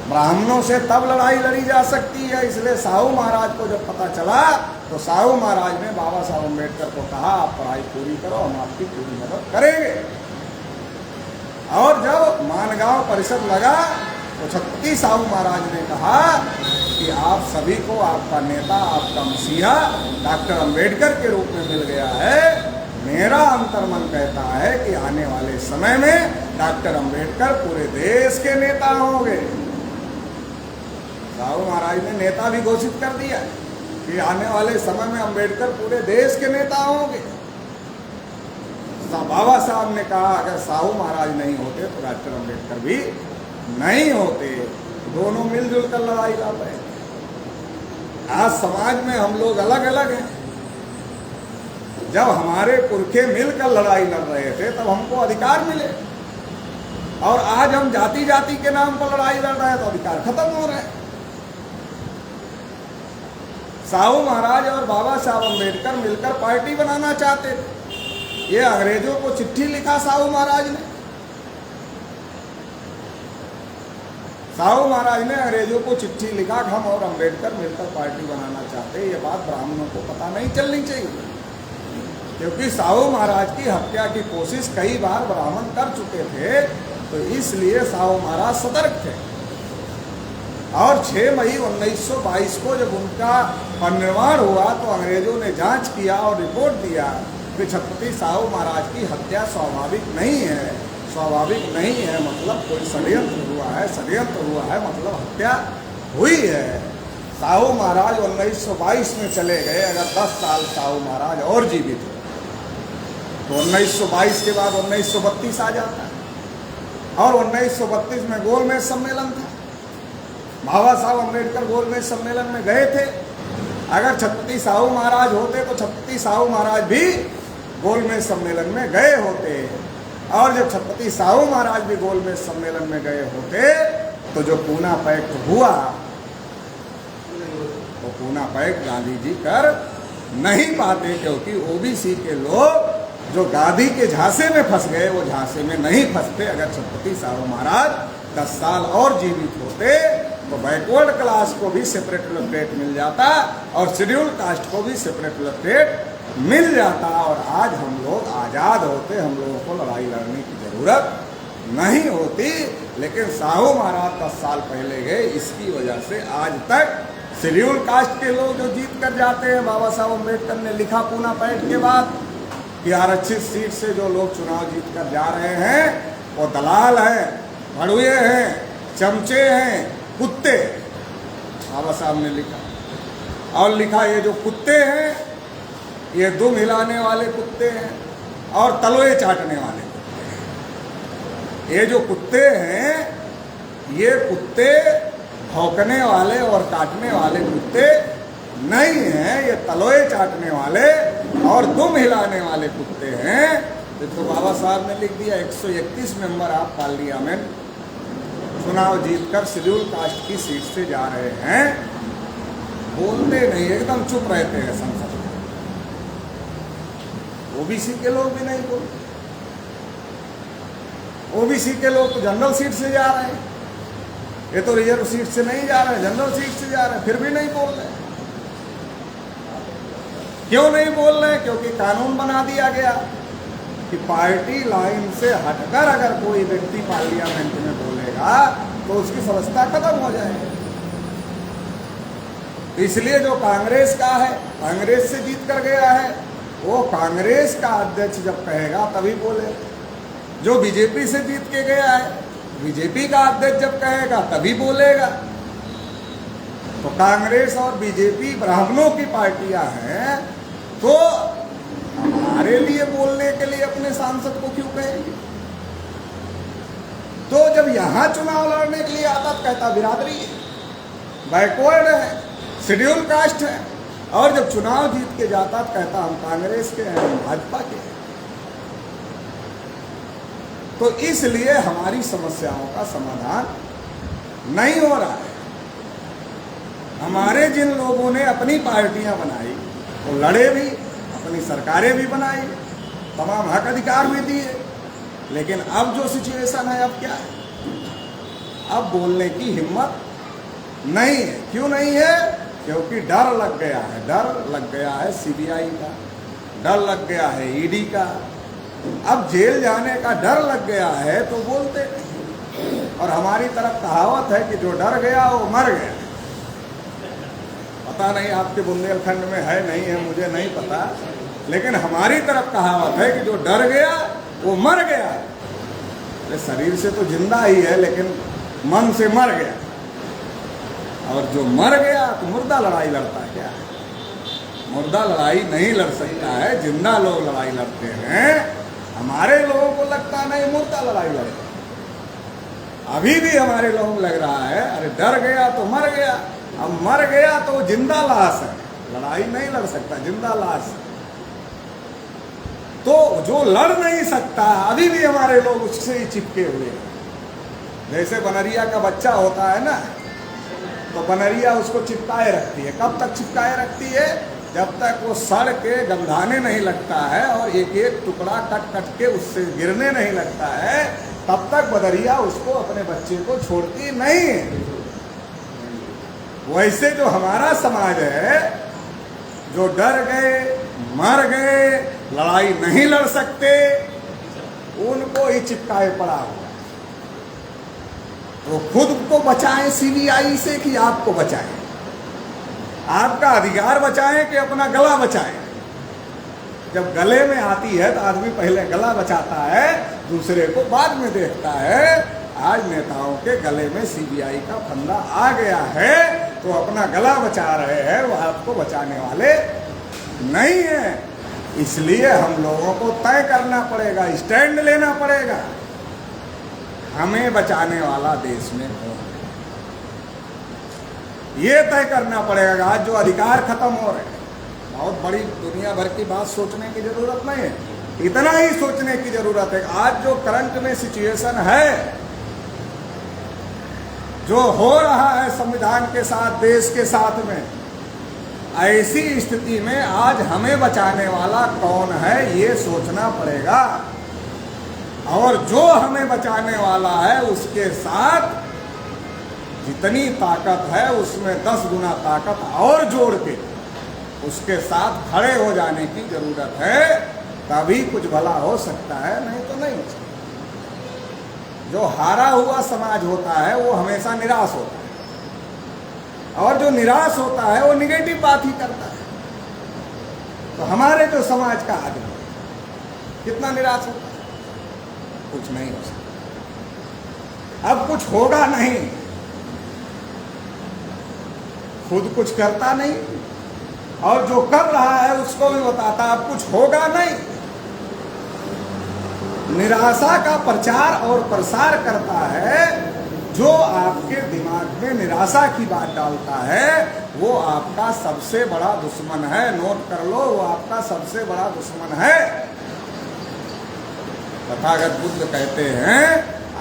ब्राह्मणों से तब लड़ाई लड़ी जा सकती है। इसलिए साहू महाराज को जब पता चला तो साहू महाराज ने बाबा साहब अम्बेडकर को कहा, आप पढ़ाई पूरी करो, हम आपकी पूरी मदद करेंगे। और जब मानगांव परिषद लगा तो छत्रपति साहू महाराज ने कहा कि आप सभी को आपका नेता, आपका मसीहा डॉक्टर अम्बेडकर के रूप में मिल गया है। मेरा अंतर्मन कहता है कि आने वाले समय में डॉक्टर अम्बेडकर पूरे देश के नेता होंगे। साहू महाराज ने नेता भी घोषित कर दिया कि आने वाले समय में अम्बेडकर पूरे देश के नेता होंगे। बाबा साहब ने कहा अगर साहू महाराज नहीं होते तो डॉक्टर अम्बेडकर भी नहीं होते, दोनों मिलजुल कर लड़ाई लड़ रहे हैं। आज समाज में हम लोग अलग अलग हैं। जब हमारे पुरखे मिलकर लड़ाई लड़ रहे थे तब हमको अधिकार मिले, और आज हम जाति जाति के नाम पर लड़ाई लड़ रहे हैं तो अधिकार खत्म हो रहे हैं। साहू महाराज और बाबा साहब अम्बेडकर मिलकर पार्टी बनाना चाहते थे। ये अंग्रेजों को चिट्ठी लिखा साहू महाराज ने। साहू महाराज ने अंग्रेजों को चिट्ठी लिखा कि हम और अम्बेडकर मिलकर पार्टी बनाना चाहते हैं। ये बात ब्राह्मणों को पता नहीं चलनी चाहिए, क्योंकि साहू महाराज की हत्या की कोशिश कई बार ब्राह्मण कर चुके थे, तो इसलिए साहू महाराज सतर्क थे। और 6 मई 1922 को जब उनका परिनिर्वाण हुआ तो अंग्रेजों ने जांच किया और रिपोर्ट दिया कि छत्रपति साहू महाराज की हत्या स्वाभाविक नहीं है। स्वाभाविक नहीं है मतलब कोई षड्यंत्र हुआ है, षड्यंत्र हुआ है मतलब हत्या हुई है। साहू महाराज 1922 में चले गए। अगर 10 साल साहू महाराज और जीवित हो तो 1922 के बाद 1932 आ जाता है, और 1932 में गोलमेज सम्मेलन था। बाबा साहब अम्बेडकर गोलमेज सम्मेलन में गए थे। अगर छत्रपति साहू महाराज होते तो छत्रपति साहू महाराज भी गोलमेज सम्मेलन में गए होते, और जब छत्रपति साहू महाराज भी गोलमेज सम्मेलन में गए होते तो जो पूना पैक्ट हुआ वो पूना पैक्ट गांधी जी कर नहीं पाते, क्योंकि ओबीसी के लोग जो गांधी के झांसे में फंस गए वो झांसे में नहीं फंसते। अगर छत्रपति साहू महाराज 10 साल और जीवित होते तो बैकवर्ड क्लास को भी सेपरेट इलेक्ट्रेट मिल जाता और शेड्यूल कास्ट को भी सेपरेट इलेक्ट्रेट मिल जाता, और आज हम लोग आज़ाद होते, हम लोगों को लड़ाई लड़ने की ज़रूरत नहीं होती। लेकिन साहू महाराज 10 साल पहले गए, इसकी वजह से आज तक शेड्यूल कास्ट के लोग जो जीत कर जाते हैं, बाबा साहब अम्बेडकर ने लिखा पूना पैक्ट के बाद कि आरक्षित सीट से जो लोग चुनाव जीत कर जा रहे हैं वो दलाल हैं, भड़ुए हैं, चमचे हैं, कुत्ते। बाबा साहब ने लिखा, और लिखा ये जो कुत्ते हैं ये दुम हिलाने वाले कुत्ते हैं और तलवे चाटने वाले कुत्ते हैं। ये जो कुत्ते हैं ये कुत्ते भौंकने वाले और काटने वाले कुत्ते नहीं हैं, ये तलवे चाटने वाले और दुम हिलाने वाले कुत्ते हैं। तो बाबा साहब ने लिख दिया 131 मेंबर ऑफ पार्लियामेंट चुनाव जीतकर शेड्यूल कास्ट की सीट से जा रहे हैं, बोलते नहीं, एकदम चुप रहते हैं संसद में। ओबीसी के लोग भी नहीं बोलते। ओबीसी के लोग तो जनरल सीट से जा रहे हैं, ये तो रिजर्व सीट से नहीं जा रहे, जनरल सीट से जा रहे हैं, फिर भी नहीं बोल रहे। क्यों नहीं बोल रहे? क्योंकि कानून बना दिया गया कि पार्टी लाइन से हटकर अगर कोई व्यक्ति पार्लियामेंट में बोलेगा तो उसकी सदस्यता खत्म हो जाएगी। इसलिए जो कांग्रेस का है, कांग्रेस से जीत कर गया है, वो कांग्रेस का अध्यक्ष जब कहेगा तभी बोले। जो बीजेपी से जीत के गया है, बीजेपी का अध्यक्ष जब कहेगा तभी बोलेगा। तो कांग्रेस और बीजेपी ब्राह्मणों की पार्टियां हैं, तो हमारे लिए बोलने के लिए अपने सांसद को क्यों कहेंगे? तो जब यहां चुनाव लड़ने के लिए आता तो कहता बिरादरी है, बैकवर्ड है, शेड्यूल कास्ट है, और जब चुनाव जीत के जाता तो कहता हम कांग्रेस के हैं, हम भाजपा के हैं। तो इसलिए हमारी समस्याओं का समाधान नहीं हो रहा है। हमारे जिन लोगों ने अपनी पार्टियां बनाई वो लड़े भी, अपनी सरकारें भी बनाई, तमाम हक अधिकार भी दिए, लेकिन अब जो सिचुएशन है, अब क्या है? अब बोलने की हिम्मत नहीं है। क्यों नहीं है? क्योंकि डर लग गया है। डर लग गया है सीबीआई का, डर लग गया है ईडी का। अब जेल जाने का डर लग गया है तो बोलते नहीं। और हमारी तरफ कहावत है कि जो डर गया वो मर गया। पता नहीं आपके बुंदेलखंड में है नहीं है, मुझे नहीं पता, लेकिन हमारी तरफ कहावत है कि जो डर गया वो मर गया। शरीर से तो जिंदा ही है लेकिन मन से मर गया। और जो मर गया तो मुर्दा लड़ाई लड़ता है क्या? मुर्दा लड़ाई नहीं लड़ सकता है, जिंदा लोग लड़ाई लड़ते हैं। हमारे लोगों को लगता नहीं मुर्दा लड़ाई लड़ता। अभी भी हमारे लोगों को लग रहा है अरे डर गया तो मर गया, अब मर गया तो जिंदा लाश है, लड़ाई नहीं लड़ सकता, जिंदा लाश। तो जो लड़ नहीं सकता अभी भी हमारे लोग उससे ही चिपके हुए हैं। जैसे बनरिया का बच्चा होता है ना, तो बनरिया उसको चिपकाए रखती है। कब तक चिपकाए रखती है? जब तक वो सड़ के गंधाने नहीं लगता है और एक एक टुकड़ा कट कट के उससे गिरने नहीं लगता है, तब तक बनरिया उसको, अपने बच्चे को छोड़ती नहीं है। वैसे जो हमारा समाज है, जो डर गए, मर गए, लड़ाई नहीं लड़ सकते, उनको ही चिपकाए पड़ा हुआ। तो खुद को बचाएं सीबीआई से कि आपको बचाएं? आपका अधिकार बचाएं कि अपना गला बचाएं? जब गले में आती है तो आदमी पहले गला बचाता है, दूसरे को बाद में देखता है। आज नेताओं के गले में सीबीआई का फंदा आ गया है तो अपना गला बचा रहे हैं, वो आपको बचाने वाले नहीं है। इसलिए हम लोगों को तय करना पड़ेगा, स्टैंड लेना पड़ेगा, हमें बचाने वाला देश में कौन है, ये तय करना पड़ेगा। आज जो अधिकार खत्म हो रहे हैं, बहुत बड़ी दुनिया भर की बात सोचने की जरूरत नहीं है, इतना ही सोचने की जरूरत है। आज जो करंट में सिचुएशन है, जो हो रहा है संविधान के साथ, देश के साथ में, ऐसी स्थिति में आज हमें बचाने वाला कौन है ये सोचना पड़ेगा। और जो हमें बचाने वाला है उसके साथ जितनी ताकत है उसमें 10 गुना ताकत और जोड़ के उसके साथ खड़े हो जाने की जरूरत है, तभी कुछ भला हो सकता है, नहीं तो नहीं हो सकता। जो हारा हुआ समाज होता है वो हमेशा निराश होता है, और जो निराश होता है वो निगेटिव बात ही करता है। तो हमारे जो समाज का आदमी कितना निराश होता है? कुछ नहीं हो सकता, अब कुछ होगा नहीं, खुद कुछ करता नहीं और जो कर रहा है उसको भी बताता अब कुछ होगा नहीं। निराशा का प्रचार और प्रसार करता है। जो आपके दिमाग में निराशा की बात डालता है वो आपका सबसे बड़ा दुश्मन है। नोट कर लो, वो आपका सबसे बड़ा दुश्मन है। तथागत बुद्ध कहते हैं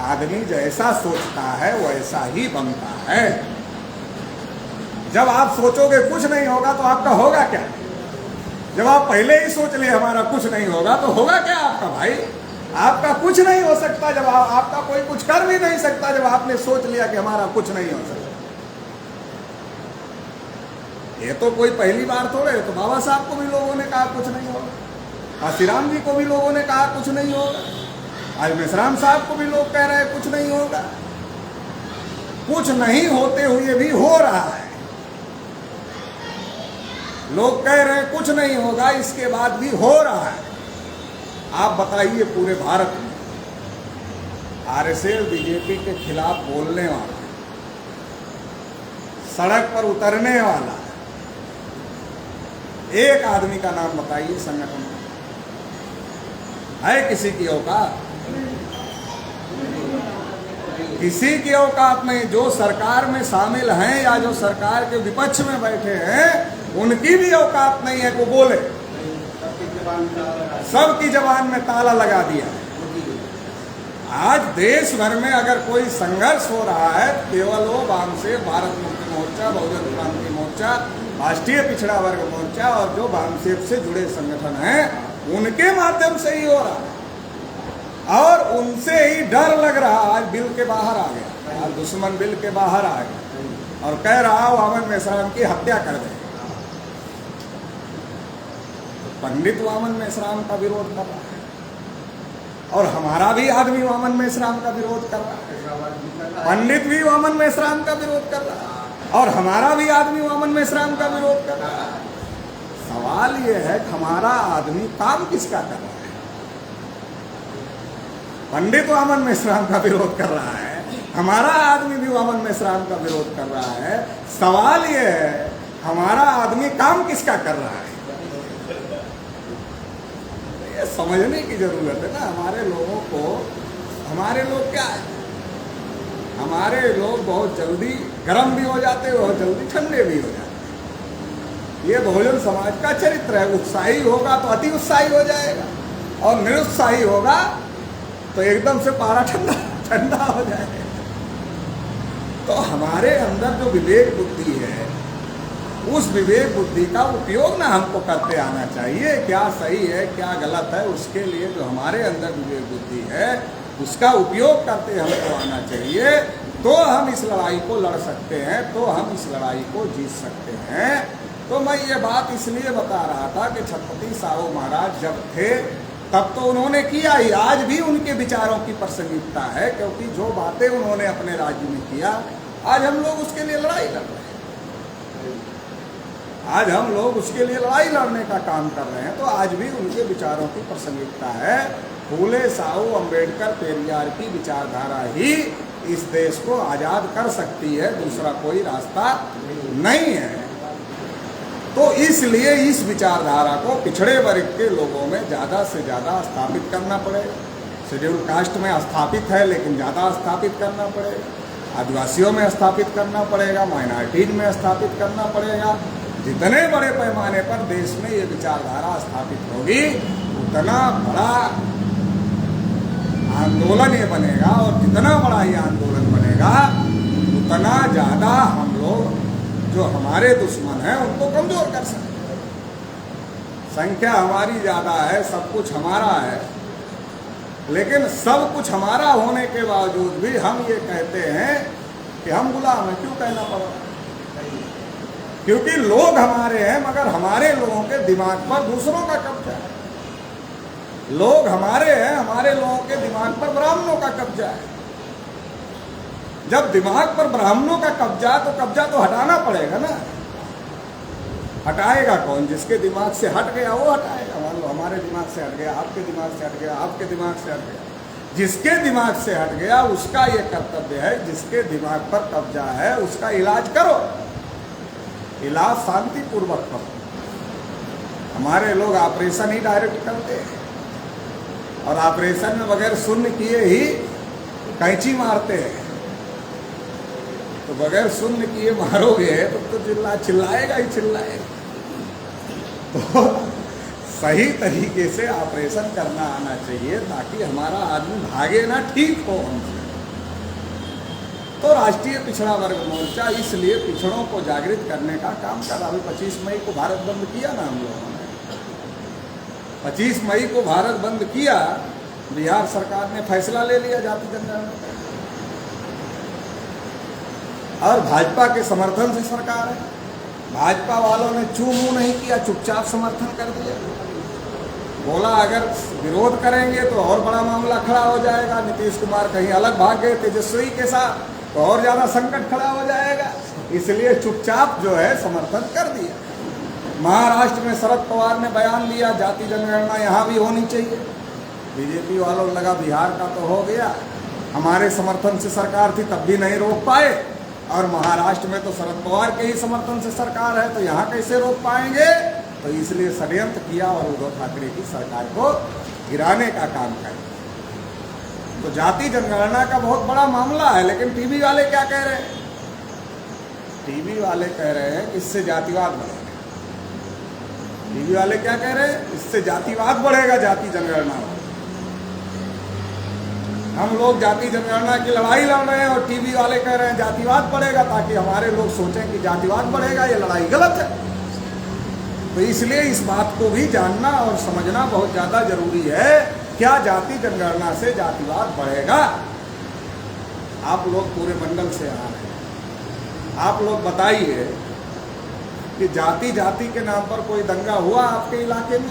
आदमी जैसा सोचता है वैसा ही बनता है। जब आप सोचोगे कुछ नहीं होगा तो आपका होगा क्या? जब आप पहले ही सोच लिए हमारा कुछ नहीं होगा तो होगा क्या आपका? भाई आपका कुछ नहीं हो सकता। जब आपका कोई कुछ कर भी नहीं सकता, जब आपने सोच लिया कि हमारा कुछ नहीं हो सकता। ये तो कोई पहली बार थोड़े, तो बाबा साहब को भी लोगों ने कहा कुछ नहीं होगा, काशीराम जी को भी लोगों ने कहा कुछ नहीं होगा, आज मेश्राम साहब को भी लोग कह रहे हैं कुछ नहीं होगा। कुछ नहीं होते हुए भी हो रहा है। लोग कह रहे हैं कुछ नहीं होगा, इसके बाद भी हो रहा है। आप बताइए पूरे भारत में आरएसएस बीजेपी के खिलाफ बोलने वाला, सड़क पर उतरने वाला एक आदमी का नाम बताइए संगठन में। है किसी की औकात? किसी की औकात नहीं। जो सरकार में शामिल हैं या जो सरकार के विपक्ष में बैठे हैं उनकी भी औकात नहीं है को बोले, सबकी जबान में ताला लगा दिया है। आज देश भर में अगर कोई संघर्ष हो रहा है, केवल वो वाम से भारत मुक्ति मोर्चा, बहुजन क्रांति मोर्चा, राष्ट्रीय पिछड़ा वर्ग मोर्चा और जो वामसेप से जुड़े संगठन हैं उनके माध्यम से ही हो रहा है। और उनसे ही डर लग रहा। आज बिल के बाहर आ गया, आज दुश्मन बिल के बाहर आ गया और कह रहा वामन मेश्राम की हत्या कर दे। पंडित वामन मेश्राम का विरोध कर रहा है और हमारा भी आदमी वामन मेश्राम का विरोध कर रहा है, पंडित भी वामन मेश्राम का विरोध कर रहा है और हमारा भी आदमी वामन मेश्राम का विरोध कर रहा है। सवाल ये है कि हमारा आदमी काम किसका कर रहा है? पंडित वामन मेश्राम का विरोध कर रहा है, हमारा आदमी भी वामन मेश्राम का विरोध कर रहा है। सवाल ये है हमारा आदमी काम किसका कर रहा है? ये समझने की जरूरत है ना हमारे लोगों को। हमारे लोग क्या है, हमारे लोग बहुत जल्दी गर्म भी हो जाते हैं, बहुत जल्दी ठंडे भी हो जाते हैं। ये बहुजन समाज का चरित्र है। उत्साही होगा तो अति उत्साही हो जाएगा और निरुत्साही होगा तो एकदम से पारा ठंडा ठंडा हो जाएगा। तो हमारे अंदर जो विवेक बुद्धि है, उस विवेक बुद्धि का उपयोग ना हमको करते आना चाहिए। क्या सही है क्या गलत है, उसके लिए जो हमारे अंदर विवेक बुद्धि है उसका उपयोग करते हमको आना चाहिए। तो हम इस लड़ाई को लड़ सकते हैं, तो हम इस लड़ाई को जीत सकते हैं। तो मैं ये बात इसलिए बता रहा था कि छत्रपति साहू महाराज जब थे तब तो उन्होंने किया ही, आज भी उनके विचारों की प्रासंगिकता है, क्योंकि जो बातें उन्होंने अपने राज्य में किया आज हम लोग उसके लिए लड़ाई लड़ रहे हैं। आज हम लोग उसके लिए लड़ाई लड़ने का काम कर रहे हैं। तो आज भी उनके विचारों की प्रासंगिकता है। फूले साहू अम्बेडकर पेरियार की विचारधारा ही इस देश को आज़ाद कर सकती है, दूसरा कोई रास्ता नहीं है। तो इसलिए इस विचारधारा को पिछड़े वर्ग के लोगों में ज़्यादा से ज़्यादा स्थापित करना पड़ेगा। शेड्यूल कास्ट में स्थापित है लेकिन ज़्यादा स्थापित करना पड़ेगा, आदिवासियों में स्थापित करना पड़ेगा, माइनॉरिटीज में स्थापित करना पड़ेगा। जितने बड़े पैमाने पर देश में ये विचारधारा स्थापित होगी उतना बड़ा आंदोलन ये बनेगा और जितना बड़ा ये आंदोलन बनेगा उतना ज़्यादा हम लोग जो हमारे दुश्मन हैं उनको कमजोर कर सकते हैं। संख्या हमारी ज़्यादा है, सब कुछ हमारा है, लेकिन सब कुछ हमारा होने के बावजूद भी हम ये कहते हैं कि हम गुलाम हैं। क्यों कहना पड़ा? क्योंकि लोग हमारे हैं मगर हमारे लोगों के दिमाग पर दूसरों का कब्जा है। लोग हमारे हैं, हमारे लोगों के दिमाग पर ब्राह्मणों का कब्जा है। जब दिमाग पर ब्राह्मणों का कब्जा तो कब्जा तो हटाना पड़ेगा ना। हटाएगा कौन? जिसके दिमाग से हट गया वो हटाएगा। मान लो हमारे दिमाग से हट गया, आपके दिमाग से हट गया, आपके दिमाग से हट गया, जिसके दिमाग से हट गया उसका ये कर्तव्य है, जिसके दिमाग पर कब्जा है उसका इलाज करो, इलाज शांतिपूर्वक करो। हमारे लोग ऑपरेशन ही डायरेक्ट करते हैं और ऑपरेशन में बगैर शून्य किए ही कैंची मारते हैं। तो बगैर शून्य किए मारोगे तो चिल्लाएगा ही चिल्लाएगा। तो सही तरीके से ऑपरेशन करना आना चाहिए ताकि हमारा आदमी भागे ना, ठीक हो हमसे। तो राष्ट्रीय पिछड़ा वर्ग मोर्चा इसलिए पिछड़ों को जागृत करने का काम कर रहा है। 25 मई को भारत बंद किया ना हम लोगों ने, 25 मई को भारत बंद किया। बिहार सरकार ने फैसला ले लिया जाति जनगणना का और भाजपा के समर्थन से सरकार है। भाजपा वालों ने चू मुँह नहीं किया, चुपचाप समर्थन कर दिया। बोला अगर विरोध करेंगे तो और बड़ा मामला खड़ा हो जाएगा, नीतीश कुमार कहीं अलग भाग गए तेजस्वी के साथ तो और ज़्यादा संकट खड़ा हो जाएगा, इसलिए चुपचाप जो है समर्थन कर दिया। महाराष्ट्र में शरद पवार ने बयान दिया जाति जनगणना यहाँ भी होनी चाहिए। बीजेपी वालों लगा बिहार का तो हो गया, हमारे समर्थन से सरकार थी तब भी नहीं रोक पाए, और महाराष्ट्र में तो शरद पवार के ही समर्थन से सरकार है तो यहाँ कैसे रोक पाएंगे। तो इसलिए षड्यंत्र किया और उद्धव ठाकरे की सरकार को गिराने का काम किया। तो जाति जनगणना का बहुत बड़ा मामला है, लेकिन टीवी वाले क्या कह रहे हैं? टीवी वाले कह रहे हैं कि इससे जातिवाद बढ़ेगा। टीवी वाले क्या कह रहे हैं, इससे जातिवाद बढ़ेगा, जाति जनगणना। हम लोग जाति जनगणना की लड़ाई लड़ रहे हैं और टीवी वाले कह रहे हैं जातिवाद बढ़ेगा, ताकि हमारे लोग सोचें कि जातिवाद बढ़ेगा, ये लड़ाई गलत है। तो इसलिए इस बात को भी जानना और समझना बहुत ज़्यादा जरूरी है। क्या जाति जनगणना से जातिवाद बढ़ेगा? आप लोग पूरे मंडल से आ रहे हैं, आप लोग बताइए कि जाति जाति के नाम पर कोई दंगा हुआ आपके इलाके में?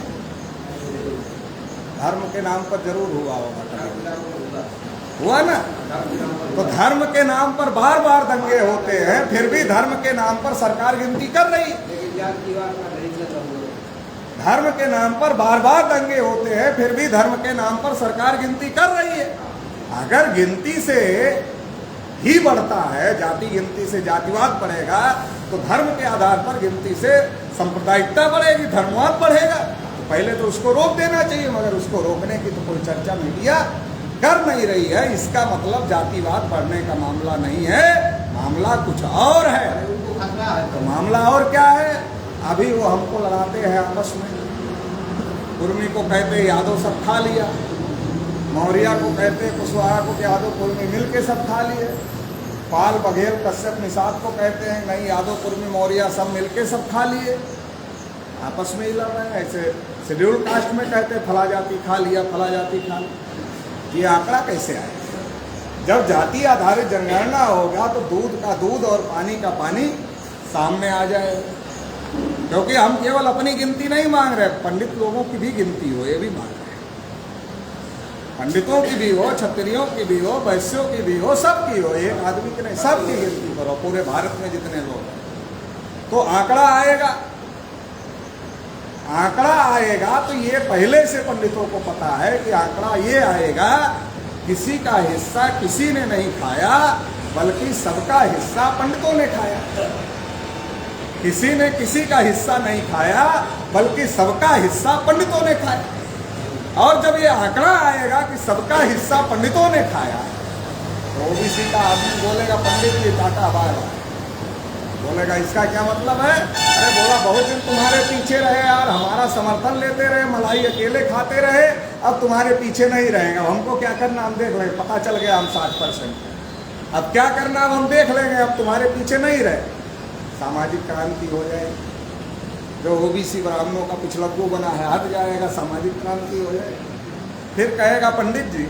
धर्म के नाम पर जरूर हुआ होगा, हुआ ना? तो धर्म के नाम पर बार बार दंगे होते हैं, फिर भी धर्म के नाम पर सरकार गिनती कर रही है। धर्म के नाम पर बार बार दंगे होते हैं, फिर भी धर्म के नाम पर सरकार गिनती कर रही है। अगर गिनती से ही बढ़ता है, जाति गिनती से जातिवाद बढ़ेगा, तो धर्म के आधार पर गिनती से सांप्रदायिकता बढ़ेगी, धर्मवाद बढ़ेगा। तो पहले तो उसको रोक देना चाहिए, मगर उसको रोकने की तो कोई चर्चा मीडिया कर नहीं रही है। इसका मतलब जातिवाद बढ़ने का मामला नहीं है, मामला कुछ और है। तो मामला और क्या है? अभी वो हमको लड़ाते हैं आपस में। कुर्मी को कहते यादव सब खा लिया, मौर्य को कहते कुशवाहा को यादव कुर्मी मिल के सब खा लिए, पाल बघेल कश्यप निषाद को कहते हैं नहीं यादव कुर्मी मौर्य सब मिलके सब खा लिए, आपस में ही लड़ रहे हैं। ऐसे शेड्यूल कास्ट में कहते फला जाति खा लिया, फला जाति खा लिया। ये आंकड़ा कैसे आएगा? जब जाति आधारित जनगणना होगा तो दूध का दूध और पानी का पानी सामने आ जाएगा। क्योंकि हम केवल अपनी गिनती नहीं मांग रहे, पंडित लोगों की भी गिनती हो, ये भी मांग रहे हैं। पंडितों की भी हो, क्षत्रियों की भी हो, वैश्यों की भी हो, सबकी हो, एक आदमी की नहीं, सबकी गिनती करो पूरे भारत में जितने लोग हैं। तो आंकड़ा आएगा, आंकड़ा आएगा तो ये पहले से पंडितों को पता है कि आंकड़ा ये आएगा, किसी का हिस्सा किसी ने नहीं खाया, बल्कि सबका हिस्सा पंडितों ने खाया। किसी ने किसी का हिस्सा नहीं खाया, बल्कि सबका हिस्सा पंडितों ने खाया। और जब ये आंकड़ा आएगा कि सबका हिस्सा पंडितों ने खाया, तो ओबीसी का आदमी बोलेगा पंडित जी टाटा बाय बाय, बोलेगा इसका क्या मतलब है? अरे बोला बहुत दिन तुम्हारे पीछे रहे यार, हमारा समर्थन लेते रहे, मलाई अकेले खाते रहे, अब तुम्हारे पीछे नहीं रहेगा। हमको क्या करना, हम देख लेंगे, पता चल गया हम 60%। अब क्या करना, अब हम देख लेंगे, अब तुम्हारे पीछे नहीं रहे। सामाजिक क्रांति हो जाएगी। जो ओबीसी ब्राह्मणों का पिछलग्गू बना है हट जाएगा, सामाजिक क्रांति हो जाएगी। फिर कहेगा पंडित जी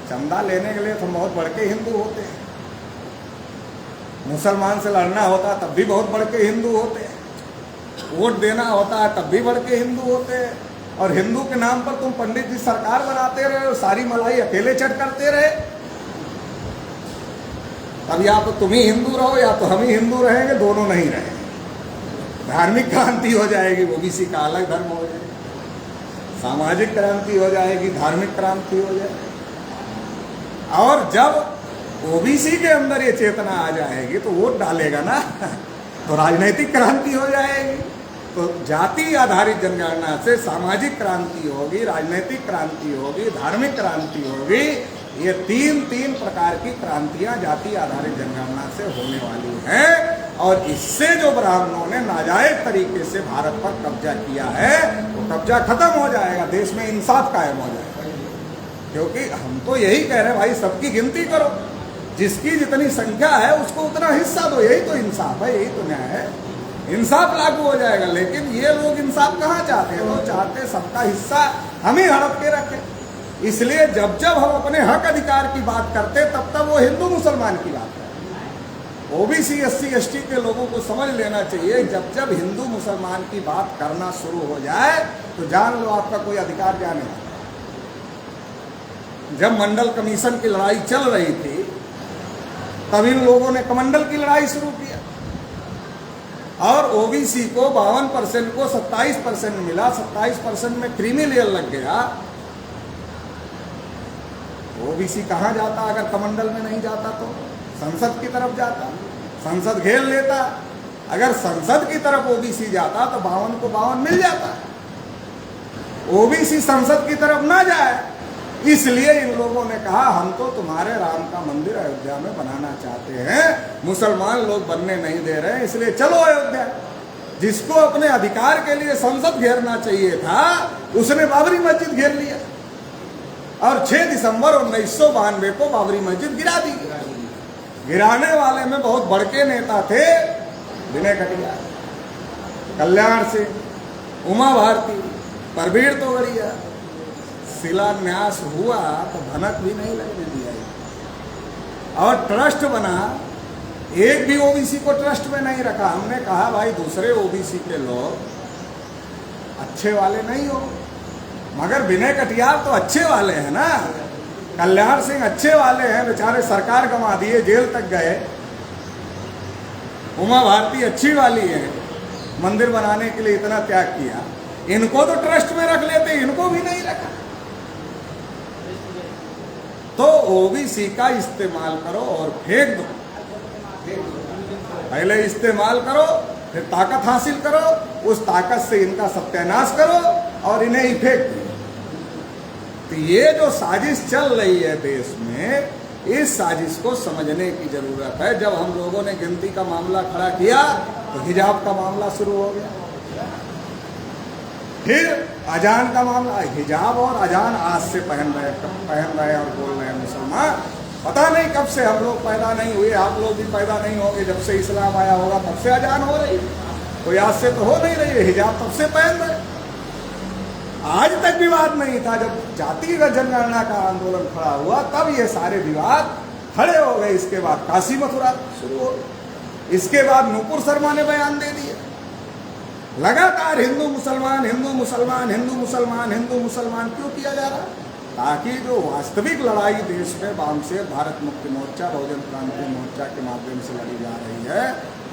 चंदा लेने के लिए तो बहुत बड़के हिंदू होते हैं, मुसलमान से लड़ना होता है तब भी बहुत बड़के हिंदू होते हैं, वोट देना होता है तब भी बड़के हिंदू होते हैं, और हिंदू के नाम पर तुम पंडित जी सरकार बनाते रहे, सारी मलाई अकेले चट करते रहे। अब या तो तुम ही हिंदू रहो या तो हम ही हिंदू रहेंगे, दोनों नहीं रहेंगे। धार्मिक क्रांति हो जाएगी, ओबीसी का अलग धर्म हो जाएगा, सामाजिक क्रांति हो जाएगी, धार्मिक क्रांति हो जाएगी। और जब ओबीसी के अंदर ये चेतना आ जाएगी तो वोट डालेगा ना, तो राजनीतिक क्रांति हो जाएगी। तो जाति आधारित जनगणना से सामाजिक क्रांति होगी, राजनीतिक क्रांति होगी, धार्मिक क्रांति होगी। ये तीन प्रकार की क्रांतियां जाति आधारित जनगणना से होने वाली हैं। और इससे जो ब्राह्मणों ने नाजायज तरीके से भारत पर कब्जा किया है, वो कब्जा खत्म हो जाएगा, देश में इंसाफ कायम हो जाएगा। क्योंकि हम तो यही कह रहे हैं भाई, सबकी गिनती करो, जिसकी जितनी संख्या है उसको उतना हिस्सा दो, यही तो इंसाफ है, यही तो न्याय है, इंसाफ लागू हो जाएगा। लेकिन ये लोग इंसाफ कहाँ चाहते हैं? वो चाहते सबका हिस्सा हम ही हड़प के रखें। इसलिए जब जब हम अपने हक अधिकार की बात करते तब तब वो हिंदू मुसलमान की बात है। ओबीसी SC ST के लोगों को समझ लेना चाहिए, जब जब हिंदू मुसलमान की बात करना शुरू हो जाए तो जान लो आपका कोई अधिकार जाने वाला। जब मंडल कमीशन की लड़ाई चल रही थी तब इन लोगों ने कमंडल की लड़ाई शुरू किया, और ओबीसी को 52% को 27% मिला, 27% में क्रीमी लेयर लग गया। ओबीसी कहाँ जाता अगर कमंडल में नहीं जाता? तो संसद की तरफ जाता, संसद घेर लेता। अगर संसद की तरफ ओबीसी जाता तो 52 को 52 मिल जाता। ओबीसी संसद की तरफ ना जाए, इसलिए इन लोगों ने कहा हम तो तुम्हारे राम का मंदिर अयोध्या में बनाना चाहते हैं, मुसलमान लोग बनने नहीं दे रहे हैं, इसलिए चलो अयोध्या। जिसको अपने अधिकार के लिए संसद घेरना चाहिए था, उसने बाबरी मस्जिद घेर लिया और 6 दिसंबर 1992 को बाबरी मस्जिद गिरा दी। गिराने वाले में बहुत बड़के नेता थे, विनय कटियार, कल्याण सिंह, उमा भारती, परवीर तोगड़िया। शिलान्यास हुआ तो भनक भी नहीं लगने दिया और ट्रस्ट बना, एक भी ओबीसी को ट्रस्ट में नहीं रखा। हमने कहा भाई दूसरे ओबीसी के लोग अच्छे वाले नहीं हो, मगर विनय कटियार तो अच्छे वाले हैं ना, कल्याण सिंह अच्छे वाले हैं, बेचारे सरकार गंवा दिए, जेल तक गए। उमा भारती अच्छी वाली है, मंदिर बनाने के लिए इतना त्याग किया, इनको तो ट्रस्ट में रख लेते, इनको भी नहीं रखा। तो ओबीसी का इस्तेमाल करो और फेंक दो। पहले इस्तेमाल करो, फिर ताकत हासिल करो, उस ताकत से इनका सत्यानाश करो और इन्हें ही फेंक दो। तो ये जो साजिश चल रही है देश में, इस साजिश को समझने की जरूरत है। जब हम लोगों ने गिनती का मामला खड़ा किया तो हिजाब का मामला शुरू हो गया, फिर अजान का मामला। हिजाब और अजान आज से पहन रहे और बोल रहे हैं मुसलमान। पता नहीं कब से, हम लोग पैदा नहीं हुए, आप लोग भी पैदा नहीं होंगे, जब से इस्लाम आया होगा तब से अजान हो रही है, कोई आज से तो हो नहीं रही है। हिजाब तब से पहन रहे, आज तक विवाद नहीं था। जब जातिगत जनगणना का आंदोलन खड़ा हुआ तब ये सारे विवाद खड़े हो गए। इसके बाद काशी मथुरा शुरू हो, इसके बाद नूपुर शर्मा ने बयान दे दिया। लगातार हिंदू मुसलमान, हिंदू मुसलमान, हिंदू मुसलमान, हिंदू मुसलमान क्यों किया जा रहा है? ताकि जो वास्तविक लड़ाई देश में वामशेर भारत मुक्ति मोर्चा, बहुजन क्रांति मोर्चा के माध्यम से लड़ी जा रही है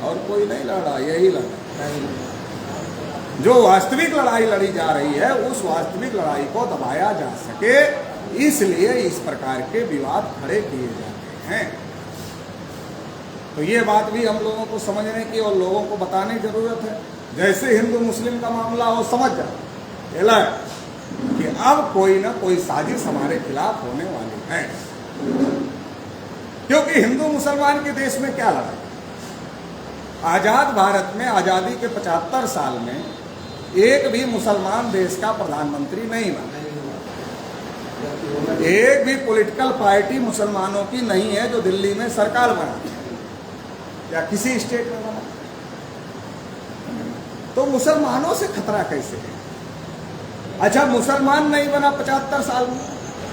और कोई नहीं लड़ रहा, यही लड़ रहा है। जो वास्तविक लड़ाई लड़ी जा रही है, उस वास्तविक लड़ाई को दबाया जा सके, इसलिए इस प्रकार के विवाद खड़े किए जाते हैं। तो ये बात भी हम लोगों को समझने की और लोगों को बताने की जरूरत है। जैसे हिंदू मुस्लिम का मामला हो, समझ जाओ कि अब कोई ना कोई साजिश हमारे खिलाफ होने वाली है, क्योंकि हिंदू मुसलमान के देश में क्या लड़ा? आजाद भारत में आजादी के 75 साल में एक भी मुसलमान देश का प्रधानमंत्री नहीं बना। एक भी पॉलिटिकल पार्टी मुसलमानों की नहीं है जो दिल्ली में सरकार बना या किसी स्टेट में बना। तो मुसलमानों से खतरा कैसे है? अच्छा, मुसलमान नहीं बना 75 साल में,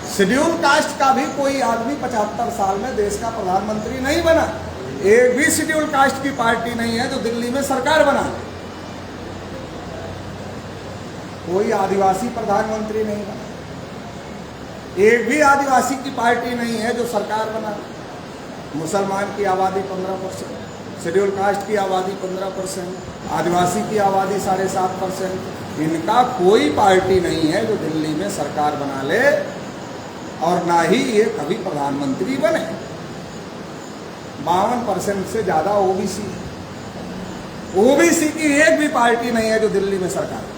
शेड्यूल कास्ट का भी कोई आदमी 75 साल में देश का प्रधानमंत्री नहीं बना। एक भी शेड्यूल कास्ट की पार्टी नहीं है जो दिल्ली में सरकार बना। कोई आदिवासी प्रधानमंत्री नहीं बना, एक भी आदिवासी की पार्टी नहीं है जो सरकार बना। मुसलमान की आबादी 15%, शेड्यूल कास्ट की आबादी 15%, आदिवासी की आबादी 7.5%। इनका कोई पार्टी नहीं है जो दिल्ली में सरकार बना ले, और ना ही ये कभी प्रधानमंत्री बने। 52% से ज्यादा ओबीसी, ओबीसी की एक भी पार्टी नहीं है जो दिल्ली में सरकार बने।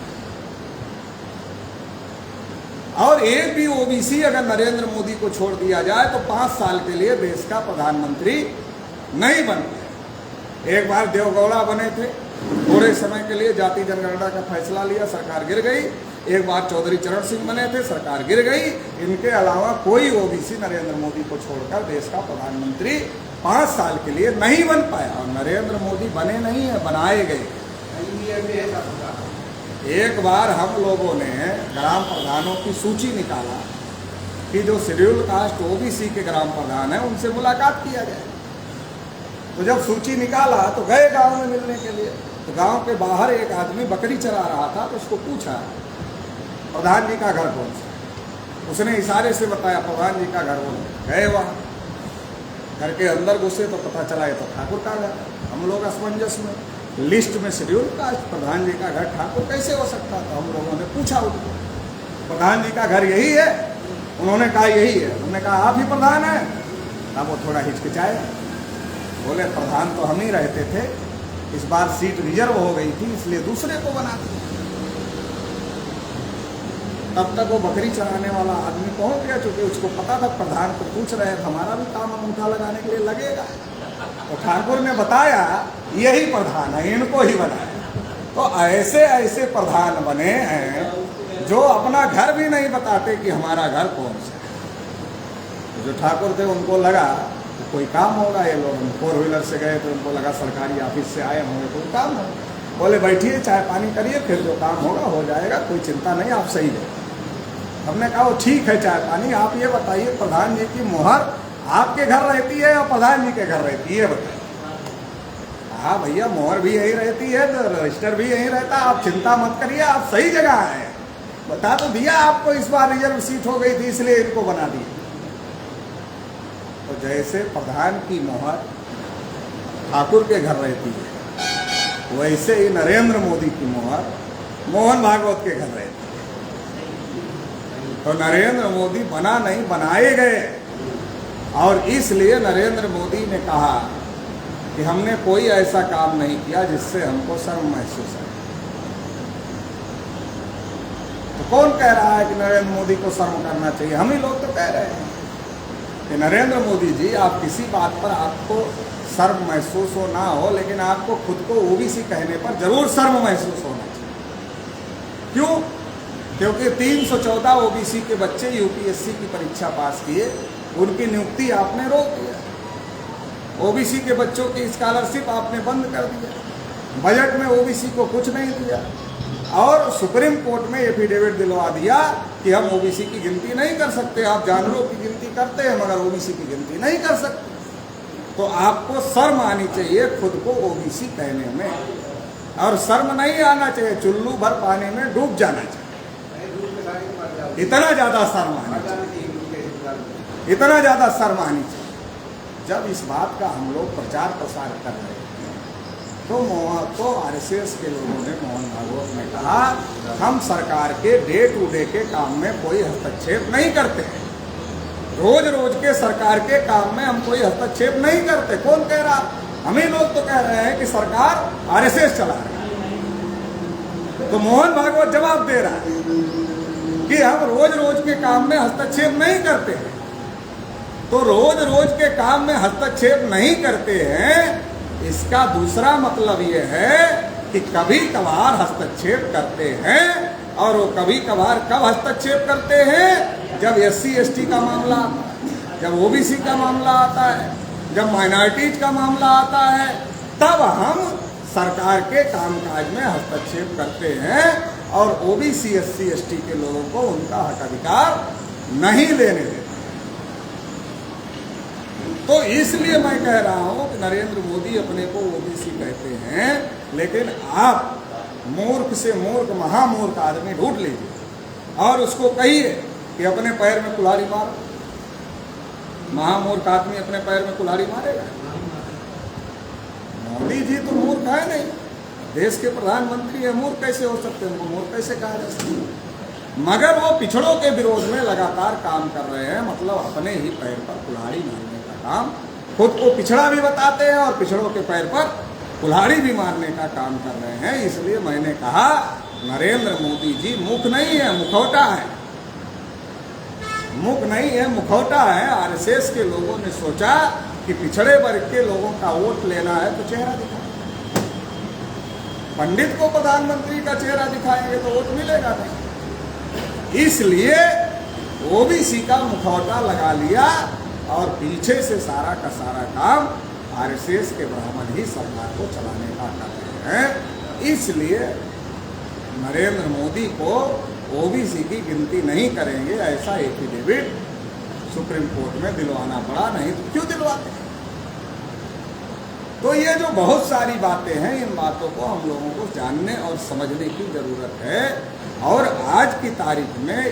और एक भी ओबीसी अगर नरेंद्र मोदी को छोड़ दिया जाए तो 5 साल के लिए देश का प्रधानमंत्री नहीं बन पाए। एक बार देवगौड़ा बने थे, थोड़े समय के लिए जाति जनगणना का फैसला लिया, सरकार गिर गई। एक बार चौधरी चरण सिंह बने थे, सरकार गिर गई। इनके अलावा कोई ओबीसी नरेंद्र मोदी को छोड़कर देश का प्रधानमंत्री 5 साल के लिए नहीं बन पाया। और नरेंद्र मोदी बने नहीं है, बनाए गए। एक बार हम लोगों ने ग्राम प्रधानों की सूची निकाला कि जो शेड्यूल कास्ट ओबीसी के ग्राम प्रधान हैं उनसे मुलाकात किया जाए। तो जब सूची निकाला तो गए गांव में मिलने के लिए। तो गांव के बाहर एक आदमी बकरी चरा रहा था, तो उसको पूछा प्रधान जी का घर कौन सा? उसने इशारे से बताया प्रधान जी का घर कौन। गए वहाँ, घर के अंदर घुसे तो पता चला ये तो ठाकुर का घर। हम लोग असमंजस में, लिस्ट में शेड्यूल कास्ट, प्रधान जी का घर ठाकुर कैसे हो सकता? तो हम लोगों ने पूछा उनको, प्रधान जी का घर यही है? उन्होंने कहा यही है। उन्होंने कहा आप ही प्रधान हैं? तब वो थोड़ा हिचकिचाए, बोले प्रधान तो हम ही रहते थे, इस बार सीट रिजर्व हो गई थी इसलिए दूसरे को बना दिया। तब तक वो बकरी चराने वाला आदमी पहुंच गया, क्योंकि उसको पता था प्रधान को पूछ रहे हैं, हमारा भी काम अंगूठा लगाने के लिए लगेगा। तो ठाकुर ने बताया यही प्रधान है, इनको ही बनाया। तो ऐसे ऐसे प्रधान बने हैं जो अपना घर भी नहीं बताते कि हमारा घर कौन सा है। जो ठाकुर थे उनको लगा तो कोई काम होगा, ये लोग 4 व्हीलर से गए तो उनको लगा सरकारी ऑफिस से आए होंगे, कोई काम होगा। बोले बैठिए चाय पानी करिए, फिर जो काम होगा हो जाएगा, कोई चिंता नहीं, आप सही है। हमने कहा वो ठीक है चाय पानी, आप ये बताइए प्रधान जी की मोहर आपके घर रहती है या प्रधान जी के घर रहती है, बताइए। हाँ भैया मोहर भी यही रहती है तो रजिस्टर भी यही रहता है, आप चिंता मत करिए, आप सही जगह आए। बता तो दिया आपको, इस बार रिजर्व सीट हो गई थी इसलिए इनको बना दी। तो जैसे प्रधान की मोहर ठाकुर के घर रहती है, वैसे ही नरेंद्र मोदी की मोहर मोहन भागवत के घर रहती है। तो नरेंद्र मोदी बना नहीं, बनाए गए। और इसलिए नरेंद्र मोदी ने कहा कि हमने कोई ऐसा काम नहीं किया जिससे हमको शर्म महसूस है। तो कौन कह रहा है कि नरेंद्र मोदी को शर्म करना चाहिए? हम ही लोग तो कह रहे हैं कि नरेंद्र मोदी जी, आप किसी बात पर आपको शर्म महसूस हो ना हो, लेकिन आपको खुद को ओबीसी कहने पर जरूर शर्म महसूस होना चाहिए। क्यों? क्योंकि 314 ओबीसी के बच्चे यूपीएससी की परीक्षा पास किए, उनकी नियुक्ति आपने रोक दिया। ओबीसी के बच्चों की स्कॉलरशिप आपने बंद कर दिया, बजट में ओबीसी को कुछ नहीं दिया, और सुप्रीम कोर्ट में एफिडेविट दिलवा दिया कि हम ओबीसी की गिनती नहीं कर सकते। आप जानवरों की गिनती करते हैं मगर ओबीसी की गिनती नहीं कर सकते। तो आपको शर्म आनी चाहिए खुद को ओबीसी कहने में, और शर्म नहीं आना चाहिए, चुल्लू भर पानी में डूब जाना चाहिए, इतना ज्यादा शर्म आनी चाहिए, इतना ज्यादा शर्म आनी चाहिए। जब इस बात का हम लोग प्रचार प्रसार कर रहे हैं तो आरएसएस के लोगों ने, मोहन भागवत ने कहा हम सरकार के डे टू डे के काम में कोई हस्तक्षेप नहीं करते हैं, रोज रोज के सरकार के काम में हम कोई हस्तक्षेप नहीं करते। कौन कह रहा? हम ही लोग तो कह रहे हैं कि सरकार आरएसएस चला रही है। तो मोहन भागवत जवाब दे रहा है कि हम रोज रोज के काम में हस्तक्षेप नहीं करते हैं। तो रोज रोज के काम में हस्तक्षेप नहीं करते हैं, इसका दूसरा मतलब ये है कि कभी कभार हस्तक्षेप करते हैं। और वो कभी कभार कब हस्तक्षेप करते हैं? जब एससी एसटी का मामला आता है, जब ओबीसी का मामला आता है, जब माइनॉरिटीज का मामला आता है, तब हम सरकार के कामकाज में हस्तक्षेप करते हैं और ओबीसी एससी एसटी के लोगों को उनका हक अधिकार नहीं लेने देते। तो इसलिए मैं कह रहा हूं कि नरेंद्र मोदी अपने को ओबीसी कहते हैं, लेकिन आप मूर्ख से मूर्ख महामूर्ख आदमी ढूंढ लीजिए और उसको कहिए कि अपने पैर में कुल्हाड़ी मारो। महामूर्ख आदमी अपने पैर में कुल्हाड़ी मारेगा? मोदी जी तो मूर्ख है नहीं, देश के प्रधानमंत्री है, मूर्ख कैसे हो सकते हैं? उनको मूर्ख कैसे कहा जा सकता है? मगर वो पिछड़ों के विरोध में लगातार काम कर रहे हैं, मतलब अपने ही पैर पर कुल्हाड़ी मारने का काम, खुद को पिछड़ा भी बताते हैं और पिछड़ों के पैर पर कुल्हाड़ी भी मारने का काम कर रहे हैं। इसलिए मैंने कहा नरेंद्र मोदी जी मुख नहीं है, मुखौटा है। मुख नहीं है, मुखौटा है। आरएसएस के लोगों ने सोचा कि पिछड़े वर्ग के लोगों का वोट लेना है तो चेहरा दिखाएं। पंडित को प्रधानमंत्री का चेहरा दिखाएंगे तो वोट मिलेगा नहीं, इसलिए ओबीसी का मुखौटा लगा लिया और पीछे से सारा का सारा काम आरएसएस के ब्राह्मण ही सरकार को चलाने का कर रहे हैं। इसलिए नरेंद्र मोदी को ओबीसी की गिनती नहीं करेंगे ऐसा एफिडेविट सुप्रीम कोर्ट में दिलवाना पड़ा, नहीं तो क्यों दिलवाते? तो ये जो बहुत सारी बातें हैं, इन बातों को हम लोगों को जानने और समझने की जरूरत है। और आज की तारीख में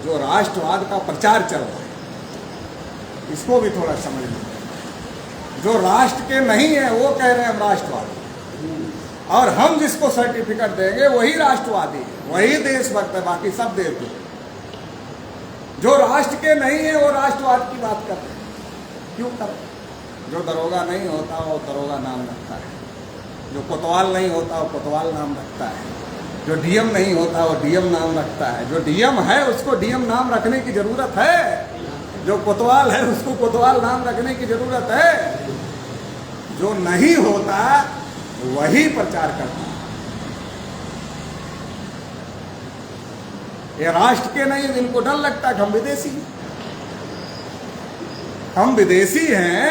जो राष्ट्रवाद का प्रचार चल रहा है, इसको भी थोड़ा समझ लीजिए। जो राष्ट्र के नहीं है वो कह रहे हैं हम राष्ट्रवादी, और हम जिसको सर्टिफिकेट देंगे वही राष्ट्रवादी है, वही देशभक्त है, बाकी सब देशद्रोही। जो राष्ट्र के नहीं है वो राष्ट्रवाद की बात करते हैं। क्यों करते? जो दरोगा नहीं होता वो दरोगा नाम रखता है, जो कोतवाल नहीं होता वो कोतवाल नाम रखता है, जो डीएम नहीं होता वो डीएम नाम रखता है। जो डीएम है उसको डीएम नाम रखने की जरूरत है, जो कोतवाल है उसको कोतवाल नाम रखने की जरूरत है। जो नहीं होता वही प्रचार करता है। ये राष्ट्र के नहीं, इनको डर लगता है कि हम विदेशी हैं, हम विदेशी हैं,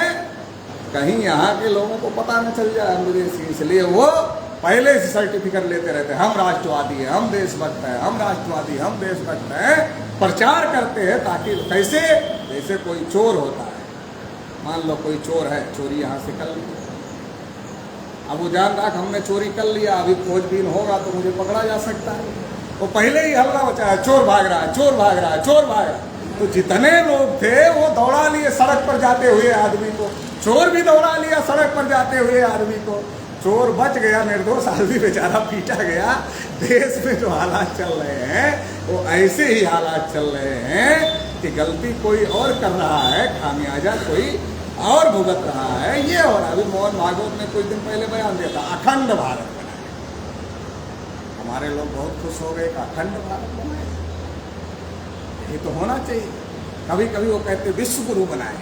कहीं यहाँ के लोगों को पता न चल जाए हम विदेशी, इसलिए वो पहले से सर्टिफिकेट लेते रहते हैं, हम राष्ट्रवादी हैं, हम देशभक्त हैं, हम राष्ट्रवादी, हम देशभक्त हैं, प्रचार करते हैं ताकि कैसे, जैसे कोई चोर होता है, मान लो कोई चोर है, चोरी यहाँ से कर ली, अब वो जान रहा कि हमने चोरी कर लिया, अभी खोजबीन होगा तो मुझे पकड़ा जा सकता है, वो पहले ही हल्ला मचाया, चोर भाग रहा है, चोर भाग रहा है, चोर भाग रहा है, तो जितने लोग थे वो दौड़ा लिए सड़क पर जाते हुए आदमी को, चोर भी दौड़ा लिया सड़क पर जाते हुए आदमी को, चोर बच गया, निर्दोष आदमी बेचारा पीटा गया। देश में जो हालात चल रहे हैं वो ऐसे ही हालात चल रहे हैं कि गलती कोई और कर रहा है, खामियाजा कोई और भुगत रहा है, ये हो रहा है। अभी मोहन भागवत ने कुछ दिन पहले बयान दिया था, अखंड भारत बनाए, हमारे लोग बहुत खुश हो गए, अखंड भारत बनाए, ये तो होना चाहिए। कभी कभी वो कहते विश्व गुरु बनाए,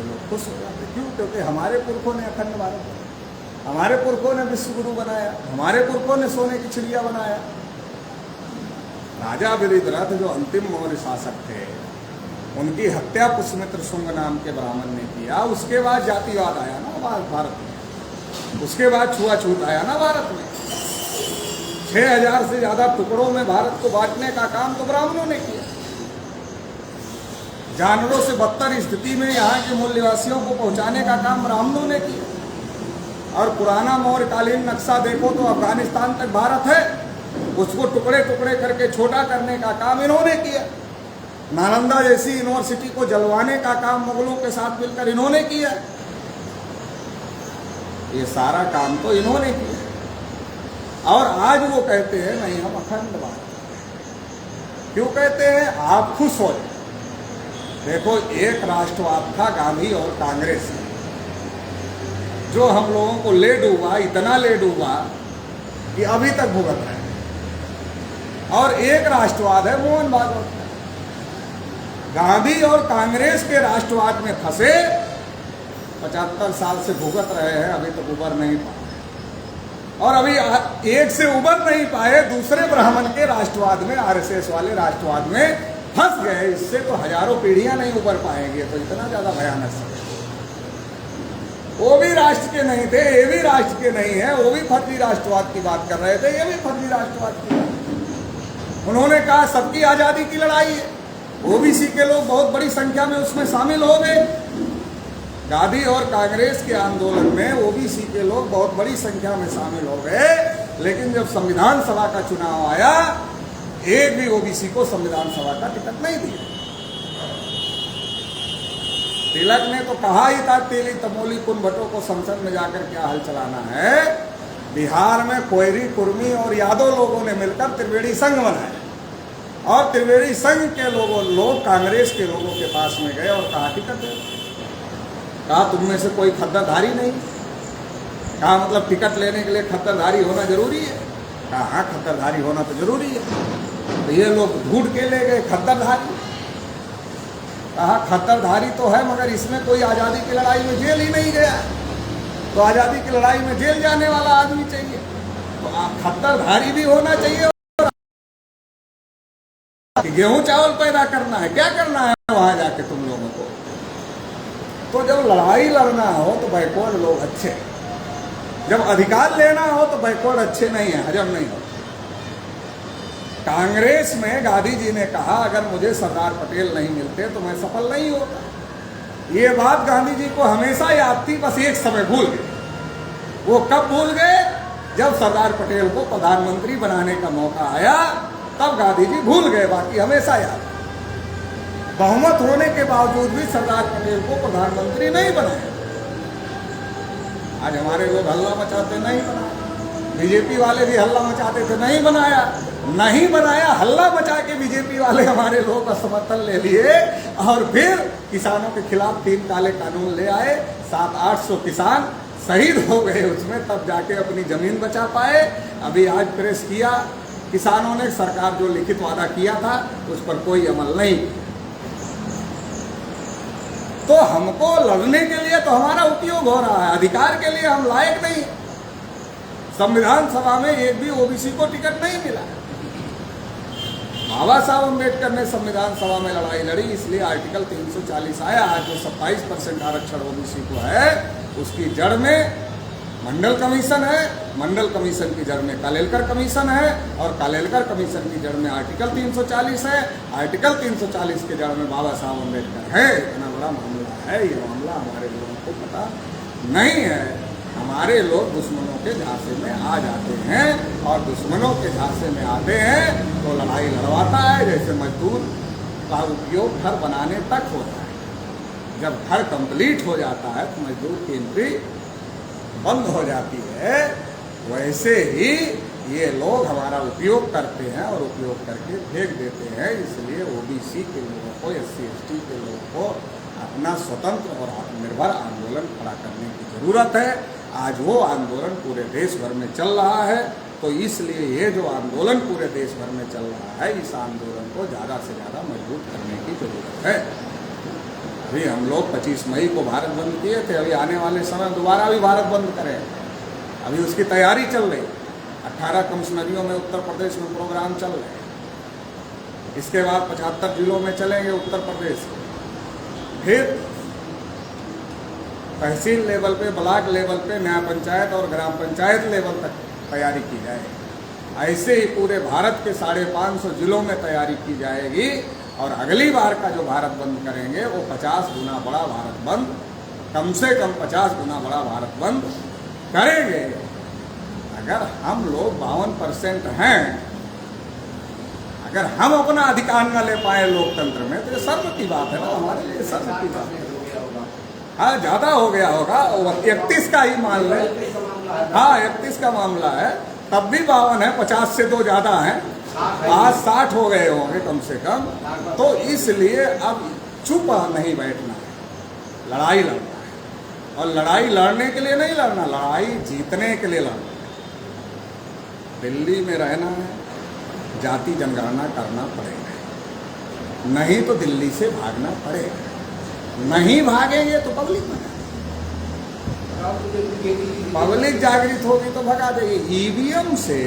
लोग खुश हो जाते, क्यों? क्योंकि हमारे पुरखों ने अखंड भारत बनाया, हमारे पुरखों ने विश्व गुरु बनाया, हमारे पुरखों ने सोने की चिड़िया बनाया। राजा विरिधरथ जो अंतिम मौर्य शासक थे, उनकी हत्या पुष्यमित्र शुंग नाम के ब्राह्मण ने किया, उसके बाद जातिवाद आया ना भारत में, उसके बाद छुआछूत आया ना भारत में, 6000 से ज्यादा टुकड़ों में भारत को बांटने का काम तो ब्राह्मणों ने किया, जानवरों से बदतर स्थिति में यहाँ के मूल निवासियों को पहुंचाने का काम ब्राह्मणों ने किया। और पुराना मौर्यकालीन नक्शा देखो तो अफगानिस्तान तक भारत है, उसको टुकड़े टुकड़े करके छोटा करने का काम इन्होंने किया। नालंदा जैसी यूनिवर्सिटी को जलवाने का काम मुगलों के साथ मिलकर इन्होंने किया। ये सारा काम तो इन्होंने किया। और आज वो कहते हैं नहीं हम अखंड भारत, क्यों कहते हैं? आप खुश हो। देखो, एक राष्ट्रवाद था गांधी और कांग्रेस, जो हम लोगों को ले डूबा, इतना ले डूबा कि अभी तक भुगत रहे। और एक राष्ट्रवाद है मोहन भागवत। गांधी और कांग्रेस के राष्ट्रवाद में फंसे 75 साल से भुगत रहे हैं, अभी तक उबर नहीं पाए। और अभी एक से उबर नहीं पाए, दूसरे ब्राह्मण के राष्ट्रवाद में, आरएसएस वाले राष्ट्रवाद में फंस गए। इससे तो हजारों पीढ़ियां नहीं उबर पाएंगे, तो इतना ज्यादा भयानक है। वो भी राष्ट्र के नहीं थे, ये भी राष्ट्र के नहीं है, वो भी फर्जी राष्ट्रवाद की बात कर रहे थे, ये भी फर्जी राष्ट्रवाद की बात। उन्होंने कहा सबकी आजादी की लड़ाई है, ओबीसी के लोग बहुत बड़ी संख्या में उसमें शामिल हो गए। गांधी और कांग्रेस के आंदोलन में ओबीसी के लोग बहुत बड़ी संख्या में शामिल हो गए, लेकिन जब संविधान सभा का चुनाव आया, एक भी ओबीसी को संविधान सभा का टिकट नहीं दिया। तिलक ने तो कहा ही था, तेली तमोली कुन भट्टों को संसद में जाकर क्या हल चलाना है। बिहार में कोयरी, कुर्मी और यादव लोगों ने मिलकर त्रिवेणी संघ बनाया, और त्रिवेणी संघ के लोग कांग्रेस के लोगों के पास में गए और कहा टिकट दे। कहा तुम में से कोई खद्दरधारी नहीं? कहा मतलब टिकट लेने के लिए खद्दरधारी होना जरूरी है? कहा हाँ, खद्दरधारी होना तो जरूरी है। तो ये लोग ढूंढ के ले गए खद्दरधारी। कहा खद्दरधारी तो है, मगर इसमें कोई आज़ादी की लड़ाई में जेल ही नहीं गया, तो आज़ादी की लड़ाई में जेल जाने वाला आदमी चाहिए। तो खद्दरधारी भी होना चाहिए। गेहूं चावल पैदा करना है, क्या करना है वहां जाके तुम लोगों को? तो जब लड़ाई लड़ना हो तो बैकवर्ड लोग अच्छे, जब अधिकार लेना हो तो बैकवर्ड अच्छे नहीं है, हजम नहीं हो। कांग्रेस में गांधी जी ने कहा अगर मुझे सरदार पटेल नहीं मिलते तो मैं सफल नहीं होता। ये बात गांधी जी को हमेशा याद थी, बस एक समय भूल गए। वो कब भूल गए? जब सरदार पटेल को प्रधानमंत्री बनाने का मौका आया, तब गांधी जी भूल गए, बाकी हमेशा याद। बहुमत होने के बावजूद भी सरदार पटेल को प्रधानमंत्री नहीं बनाया। आज हमारे लोग हल्ला मचाते नहीं बनाया, बीजेपी वाले भी हल्ला मचाते थे नहीं बनाया, नहीं बनाया। हल्ला मचा के बीजेपी वाले हमारे लोगों का समर्थन ले लिए और फिर किसानों के खिलाफ 3 काले कानून ले आए। 700-800 किसान शहीद हो गए उसमें, तब जाके अपनी जमीन बचा पाए। अभी आज प्रेस किया, किसानों ने सरकार जो लिखित वादा किया था उस पर कोई अमल नहीं। तो हमको लड़ने के लिए तो हमारा उपयोग हो रहा है, अधिकार के लिए हम लायक नहीं। संविधान सभा में एक भी ओबीसी को टिकट नहीं मिला। बाबा साहब अम्बेडकर ने संविधान सभा में लड़ाई लड़ी, इसलिए आर्टिकल 340 आया। आज जो 27% आरक्षण ओबीसी को है, उसकी जड़ में मंडल कमीशन है, मंडल कमीशन की जड़ में कालेलकर कमीशन है, और कालेलकर कमीशन की जड़ में आर्टिकल 340 है, आर्टिकल 340 के जड़ में बाबा साहब अम्बेडकर है। इतना बड़ा मामला है। ये मामला हमारे लोगों को पता नहीं है। हमारे लोग दुश्मनों के झांसे में आ जाते हैं, और दुश्मनों के झांसे में आते हैं तो लड़ाई लड़वाता है। जैसे मजदूर का उपयोग घर बनाने तक होता है, जब घर कंप्लीट हो जाता है तो मजदूर की एंट्री बंद हो जाती है। वैसे ही ये लोग हमारा उपयोग करते हैं और उपयोग करके फेंक देते हैं। इसलिए ओबीसी के लोगों को, SC ST के लोगों को अपना स्वतंत्र और आत्मनिर्भर आंदोलन खड़ा करने की जरूरत है। आज वो आंदोलन पूरे देश भर में चल रहा है, तो इसलिए ये जो आंदोलन पूरे देश भर में चल रहा है, इस आंदोलन को ज़्यादा से ज़्यादा मजबूत करने की जरूरत है। अभी हम लोग 25 मई को भारत बंद किए थे, अभी आने वाले समय दोबारा भी भारत बंद करें, अभी उसकी तैयारी चल रही। 18 कमिश्नरियों में उत्तर प्रदेश में प्रोग्राम चल रहे। इसके बाद 75 जिलों में चलेंगे उत्तर प्रदेश। फिर तहसील लेवल पे, ब्लॉक लेवल पे, न्याय पंचायत और ग्राम पंचायत लेवल तक तैयारी की जाएगी। ऐसे ही पूरे भारत के 550 जिलों में तैयारी की जाएगी। और अगली बार का जो भारत बंद करेंगे वो 50 गुना बड़ा भारत बंद, कम से कम 50 गुना बड़ा भारत बंद करेंगे। अगर हम लोग 52% हैं, अगर हम अपना अधिकार न ले पाए लोकतंत्र में, तो ये शर्म की बात है ना, हमारे लिए शर्म की बात है। हाँ, ज़्यादा हो गया होगा, 31 का ही मान ले। हाँ, 31 का मामला है, तब भी 52 है, 50 से 2 ज़्यादा है, आज 60 हो गए होंगे कम से कम। तो इसलिए अब चुप नहीं बैठना है, लड़ाई लड़ना है। और लड़ाई लड़ने के लिए नहीं लड़ना, लड़ाई जीतने के लिए लड़ना है। दिल्ली में रहना है, जाति जनगणना करना पड़ेगा, नहीं तो दिल्ली से भागना पड़ेगा। नहीं भागेंगे तो पब्लिक जागृत होगी तो भगा देगी। ईवीएम से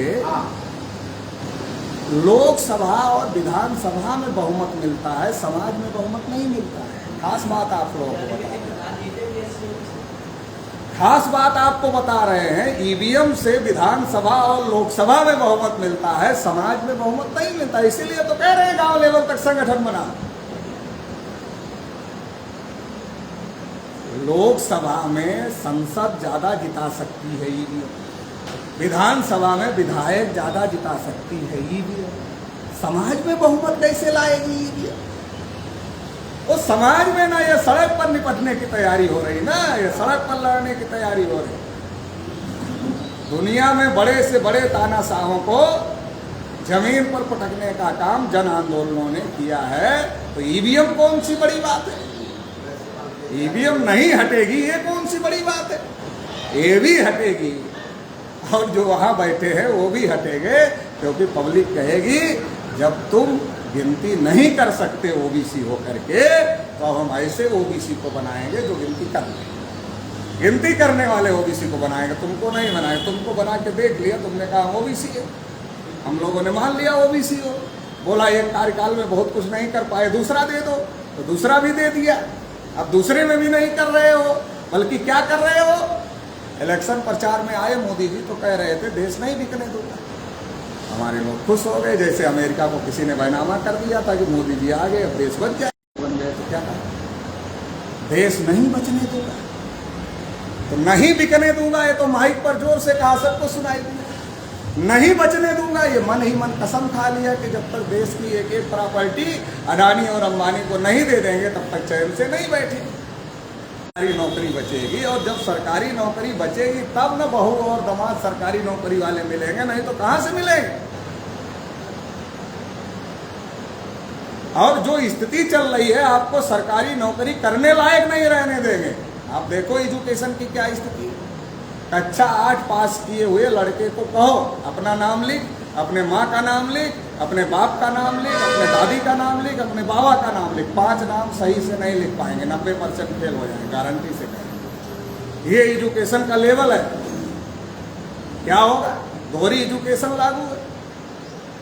लोकसभा और विधानसभा में बहुमत मिलता है, समाज में बहुमत नहीं मिलता है। खास बात आप लोगों को बता रहे हैं, खास बात आपको बता रहे हैं। ईवीएम से विधानसभा और लोकसभा में बहुमत मिलता है, समाज में बहुमत नहीं मिलता। इसीलिए तो कह रहे हैं गांव लेवल तक संगठन बना। लोकसभा में संसद ज्यादा जिता सकती है ईवीएम, विधानसभा में विधायक ज्यादा जिता सकती है ईवीएम। समाज में बहुमत कैसे लाएगी ईवीएम? वो समाज में ना, ये सड़क पर निपटने की तैयारी हो रही ना, ये सड़क पर लड़ने की तैयारी हो रही। दुनिया में बड़े से बड़े तानाशाहों को जमीन पर पटकने का काम जन आंदोलनों ने किया है, तो ईवीएम कौन सी बड़ी बात है? ईवीएम नहीं हटेगी, ये कौन सी बड़ी बात है? ये भी हटेगी, और जो वहां बैठे हैं वो भी हटेंगे, क्योंकि पब्लिक कहेगी जब तुम गिनती नहीं कर सकते ओबीसी होकर के, तो हम ऐसे ओबीसी को बनाएंगे जो गिनती कर ले। गिनती करने वाले ओबीसी को बनाएंगे, तुमको नहीं बनाएंगे। तुमको बना के देख लिया, तुमने कहा ओबीसी है, हम लोगों ने मान लिया ओबीसी हो। बोला एक कार्यकाल में बहुत कुछ नहीं कर पाए, दूसरा दे दो, तो दूसरा भी दे दिया। अब दूसरे में भी नहीं कर रहे हो, बल्कि क्या कर रहे हो? इलेक्शन प्रचार में आए मोदी जी तो कह रहे थे देश नहीं बिकने दूंगा। हमारे लोग खुश हो गए, जैसे अमेरिका को किसी ने बैनामा कर दिया था कि मोदी जी आ गए, अब देश बच जाए। बन गए तो क्या कहा? देश नहीं बचने दूंगा, तो नहीं बिकने दूंगा। ये तो माइक पर जोर से कहा, सबको सुनाई दिया, नहीं बचने दूंगा। ये मन ही मन कसम खा लिया कि जब तक देश की एक एक प्रॉपर्टी अडानी और अंबानी को नहीं दे देंगे, तब तक चैन से नहीं बैठेंगे। सरकारी नौकरी बचेगी, और जब सरकारी नौकरी बचेगी तब न बहू और दामाद सरकारी नौकरी वाले मिलेंगे, नहीं तो कहां से मिलेंगे? और जो स्थिति चल रही है, आपको सरकारी नौकरी करने लायक नहीं रहने देंगे। आप देखो एजुकेशन की क्या स्थिति है। कक्षा 8 पास किए हुए लड़के को कहो अपना नाम लिख, अपने माँ का नाम लिख, अपने बाप का नाम लिख, अपने दादी का नाम लिख, अपने बाबा का नाम लिख, 5 नाम सही से नहीं लिख पाएंगे, 90% फेल हो जाएंगे, गारंटी से कहेंगे। ये एजुकेशन का लेवल है। क्या होगा? दोहरी एजुकेशन लागू है।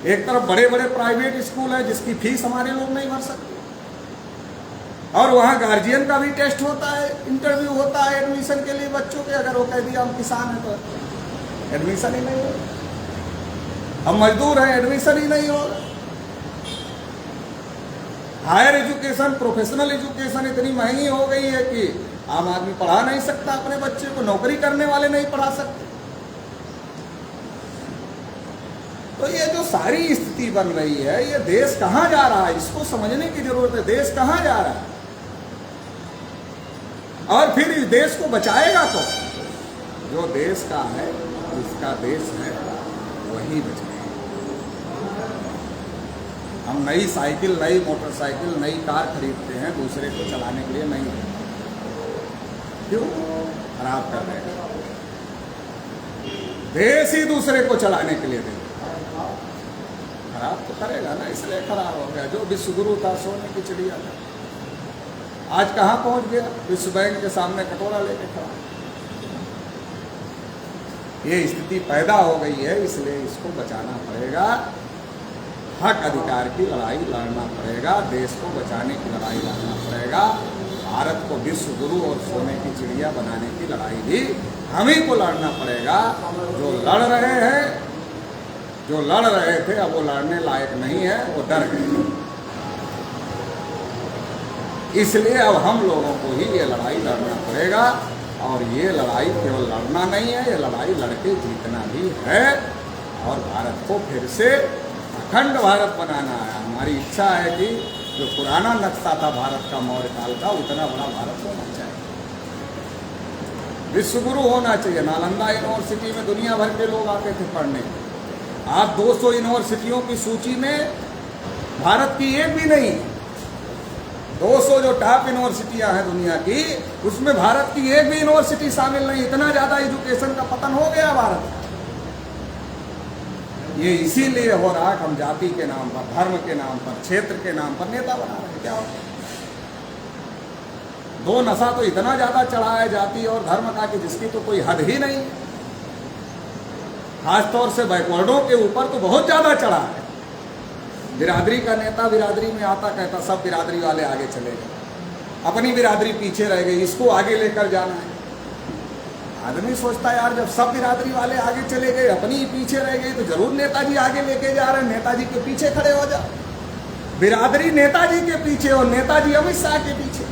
एक तरफ बड़े बड़े प्राइवेट स्कूल है जिसकी फीस हमारे लोग नहीं भर सकते, और वहां गार्जियन का भी टेस्ट होता है, इंटरव्यू होता है एडमिशन के लिए बच्चों के। अगर वो कह दिया हम किसान हैं तो एडमिशन ही नहीं होगा, हम मजदूर हैं एडमिशन ही नहीं होगा। हायर एजुकेशन, प्रोफेशनल एजुकेशन इतनी महंगी हो गई है कि आम आदमी पढ़ा नहीं सकता अपने बच्चे को, नौकरी करने वाले नहीं पढ़ा सकते। तो ये जो सारी स्थिति बन रही है, ये देश कहां जा रहा है, इसको समझने की जरूरत है। देश कहां जा रहा है और फिर इस देश को बचाएगा कौन? जो देश का है, जिसका देश है, वही बचाएगा। हम नई साइकिल, नई मोटरसाइकिल, नई कार खरीदते हैं दूसरे को चलाने के लिए नहीं, क्यों? खराब कर रहे हैं। देश ही दूसरे को चलाने के लिए दे, खराब तो करेगा ना, इसलिए खराब हो गया। जो विश्व गुरु था सोने की चिड़िया था, आज कहाँ पहुंच गया? विश्व बैंक के सामने कटोरा लेके खड़ा। ये स्थिति पैदा हो गई है, इसलिए इसको बचाना पड़ेगा। हक अधिकार की लड़ाई लड़ना पड़ेगा, देश को बचाने की लड़ाई लड़ना पड़ेगा। भारत को विश्व गुरु और सोने की चिड़िया बनाने की लड़ाई भी हम ही को लड़ना पड़ेगा। जो लड़ रहे हैं, जो लड़ रहे थे, अब वो लड़ने लायक नहीं है, वो डर गए। इसलिए अब हम लोगों को ही ये लड़ाई लड़ना पड़ेगा, और ये लड़ाई केवल लड़ना नहीं है, ये लड़ाई लड़के जीतना भी है, और भारत को फिर से अखंड भारत बनाना है। हमारी इच्छा है कि जो पुराना नक्शा था भारत का मौर्य काल का, उतना बड़ा भारत होना चाहिए, विश्व गुरु होना चाहिए। नालंदा यूनिवर्सिटी में दुनिया भर के लोग आते थे पढ़ने। आज 200 यूनिवर्सिटियों की सूची में भारत की एक भी नहीं। 200 जो टॉप यूनिवर्सिटियां हैं दुनिया की, उसमें भारत की एक भी यूनिवर्सिटी शामिल नहीं। इतना ज्यादा एजुकेशन का पतन हो गया भारत। ये इसीलिए हो रहा है कि हम जाति के नाम पर, धर्म के नाम पर, क्षेत्र के नाम पर नेता बना रहे हैं। क्या हो? दो नशा तो इतना ज्यादा चढ़ा है जाति और धर्म का कि जिसकी तो कोई हद ही नहीं। खासतौर से बैकवर्डों के ऊपर तो बहुत ज्यादा चढ़ा है। बिरादरी का नेता बिरादरी में आता, कहता सब बिरादरी वाले आगे चले गए, अपनी बिरादरी पीछे रह गई, इसको आगे लेकर जाना है। आदमी सोचता है यार, जब सब बिरादरी वाले आगे चले गए, अपनी ही पीछे रह गई, तो जरूर नेताजी आगे लेके जा रहे हैं, नेताजी के पीछे खड़े हो जाओ। बिरादरी नेताजी के पीछे और नेताजी अमित शाह के पीछे।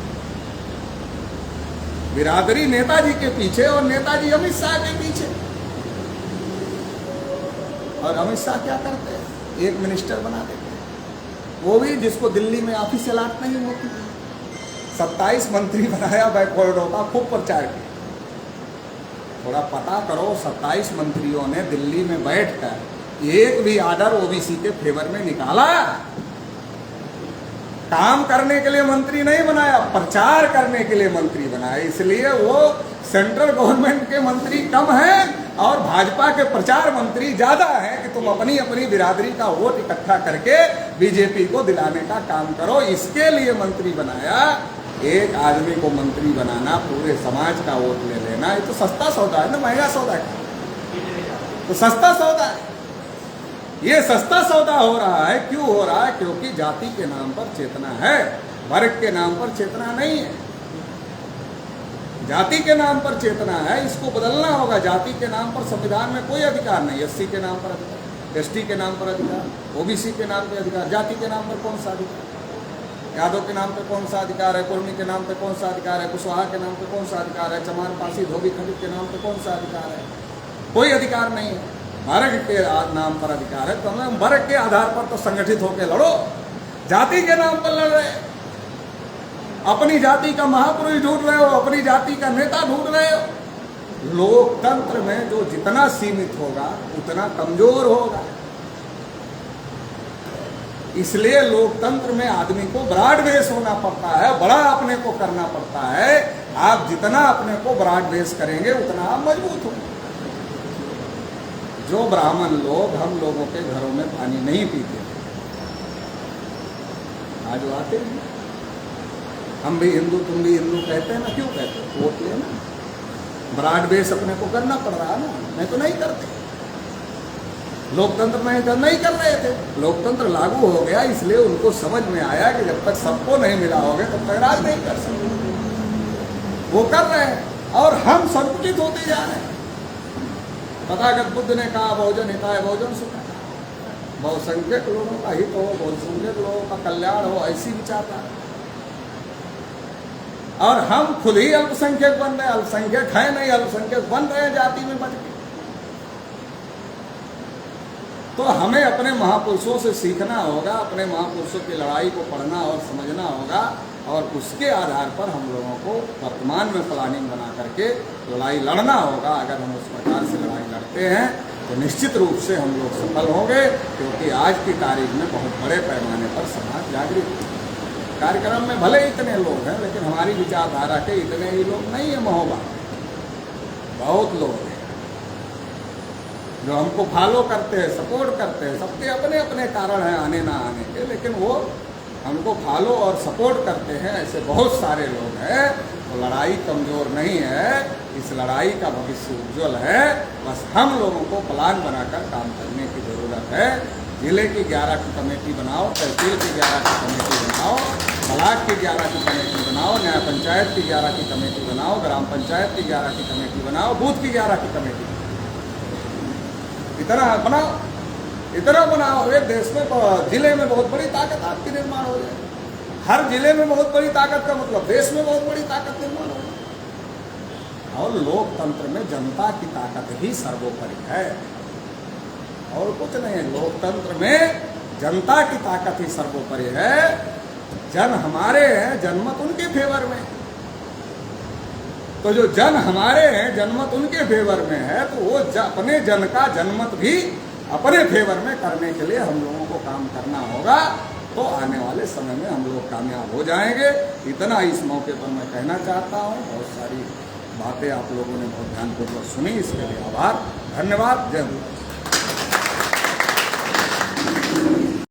बिरादरी नेताजी के पीछे और नेताजी अमित शाह के पीछे। और अमित शाह क्या करते हैं? एक मिनिस्टर बना देते हैं, वो भी जिसको दिल्ली में ऑफिशियल आत नहीं होती। 27 मंत्री बनाया बैकवर्डों का, खूब प्रचार किया। थोड़ा पता करो, 27 मंत्रियों ने दिल्ली में बैठकर एक भी आर्डर ओबीसी के फेवर में निकाला? काम करने के लिए मंत्री नहीं बनाया, प्रचार करने के लिए मंत्री बनाया। इसलिए वो सेंट्रल गवर्नमेंट के मंत्री कम हैं और भाजपा के प्रचार मंत्री ज्यादा हैं कि तुम अपनी अपनी बिरादरी का वोट इकट्ठा करके बीजेपी को दिलाने का काम करो। इसके लिए मंत्री बनाया। एक आदमी को मंत्री बनाना, पूरे समाज का वोट ले लेना, ये तो सस्ता सौदा है ना, महंगा सौदा है। तो सस्ता सौदा है, ये सस्ता सौदा हो रहा है। क्यों हो रहा है? क्योंकि जाति के नाम पर चेतना है, वर्ग के नाम पर चेतना नहीं है। जाति के नाम पर चेतना है, इसको बदलना होगा। जाति के नाम पर संविधान में कोई अधिकार नहीं। एससी के नाम पर अधिकार, एसटी के नाम पर अधिकार, ओबीसी के नाम पर अधिकार, जाति के नाम पर कौन सा अधिकार? यादव के नाम पे कौन सा अधिकार है? कुर्मी के नाम पे कौन सा अधिकार है? कुशवाहा के नाम पे कौन सा अधिकार है? चमार, पासी, धोबी, खंडित के नाम पे कौन सा अधिकार है? कोई अधिकार नहीं है। वर्ग के नाम पर अधिकार है। तो हम वर्ग के आधार पर तो संगठित होकर लड़ो, जाति के नाम पर लड़ रहे। अपनी जाति का महापुरुष ढूंढ रहे हो, अपनी जाति का नेता ढूंढ रहे हो। लोकतंत्र में जो जितना सीमित होगा उतना कमजोर होगा। इसलिए लोकतंत्र में आदमी को ब्रॉड बेस होना पड़ता है, बड़ा अपने को करना पड़ता है। आप जितना अपने को ब्रॉड बेस करेंगे उतना आप मजबूत होंगे। जो ब्राह्मण लोग हम लोगों के घरों में पानी नहीं पीते, आज वो आते हैं। हम भी हिंदू, तुम भी हिंदू कहते हैं ना, क्यों कहते हैं? वोट लेना। ब्रॉड बेस अपने को करना पड़ रहा है ना, नहीं तो नहीं करते। लोकतंत्र में तो नहीं कर रहे थे, लोकतंत्र लागू हो गया इसलिए उनको समझ में आया कि जब तक सबको नहीं मिला होगा तब तक राज नहीं कर सकते। वो कर रहे हैं और हम संकुचित होते जा रहे हैं। तथागत बुद्ध ने कहा बहुजन हिताय बहुजन सुखाय, बहुसंख्यक लोगों का हित हो, बहुसंख्यक लोगों का कल्याण हो, ऐसी विचारधारा। और हम खुद ही अल्पसंख्यक बन रहे हैं, अल्पसंख्यक है नहीं, अल्पसंख्यक बन रहे हैं जाति में बच के। तो हमें अपने महापुरुषों से सीखना होगा, अपने महापुरुषों की लड़ाई को पढ़ना और समझना होगा, और उसके आधार पर हम लोगों को वर्तमान में प्लानिंग बना करके लड़ाई लड़ना होगा। अगर हम उस प्रकार से लड़ाई लड़ते हैं तो निश्चित रूप से हम लोग सफल होंगे, क्योंकि आज की तारीख में बहुत बड़े पैमाने पर समाज जागृत है। कार्यक्रम में भले इतने लोग हैं, लेकिन हमारी विचारधारा के इतने ही लोग नहीं है महोबा, बहुत लोग हैं जो हमको फॉलो करते हैं, सपोर्ट करते हैं। सबके अपने अपने कारण हैं आने ना आने के, लेकिन वो हमको फॉलो और सपोर्ट करते हैं। ऐसे बहुत सारे लोग हैं। तो लड़ाई कमज़ोर नहीं है, इस लड़ाई का भविष्य उज्ज्वल है। बस हम लोगों को प्लान बनाकर काम करने की ज़रूरत है। जिले की 11 की कमेटी बनाओ, तहसील की 11 की कमेटी बनाओ, ब्लॉक की 11 की कमेटी बनाओ, न्याय पंचायत की 11 की कमेटी बनाओ, ग्राम पंचायत की 11 की कमेटी बनाओ, बूथ की 11 की कमेटी, इतना बनाओ, इतना बनाओ। एक देश में जिले में बहुत बड़ी ताकत आपकी निर्माण हो जाए। हर जिले में बहुत बड़ी ताकत का मतलब देश में बहुत बड़ी ताकत निर्माण हो जाए। और लोकतंत्र में जनता की ताकत ही सर्वोपरि है और कुछ नहीं है। लोकतंत्र में जनता की ताकत ही सर्वोपरि है। जन हमारे हैं, जनमत उनके फेवर में। तो जो जन हमारे हैं, जनमत उनके फेवर में है, तो वो अपने जन का जनमत भी अपने फेवर में करने के लिए हम लोगों को काम करना होगा। तो आने वाले समय में हम लोग कामयाब हो जाएंगे। इतना इस मौके पर मैं कहना चाहता हूँ। बहुत सारी बातें आप लोगों ने बहुत ध्यानपूर्वक सुनी, इसके लिए आभार, धन्यवाद। जय हिंद।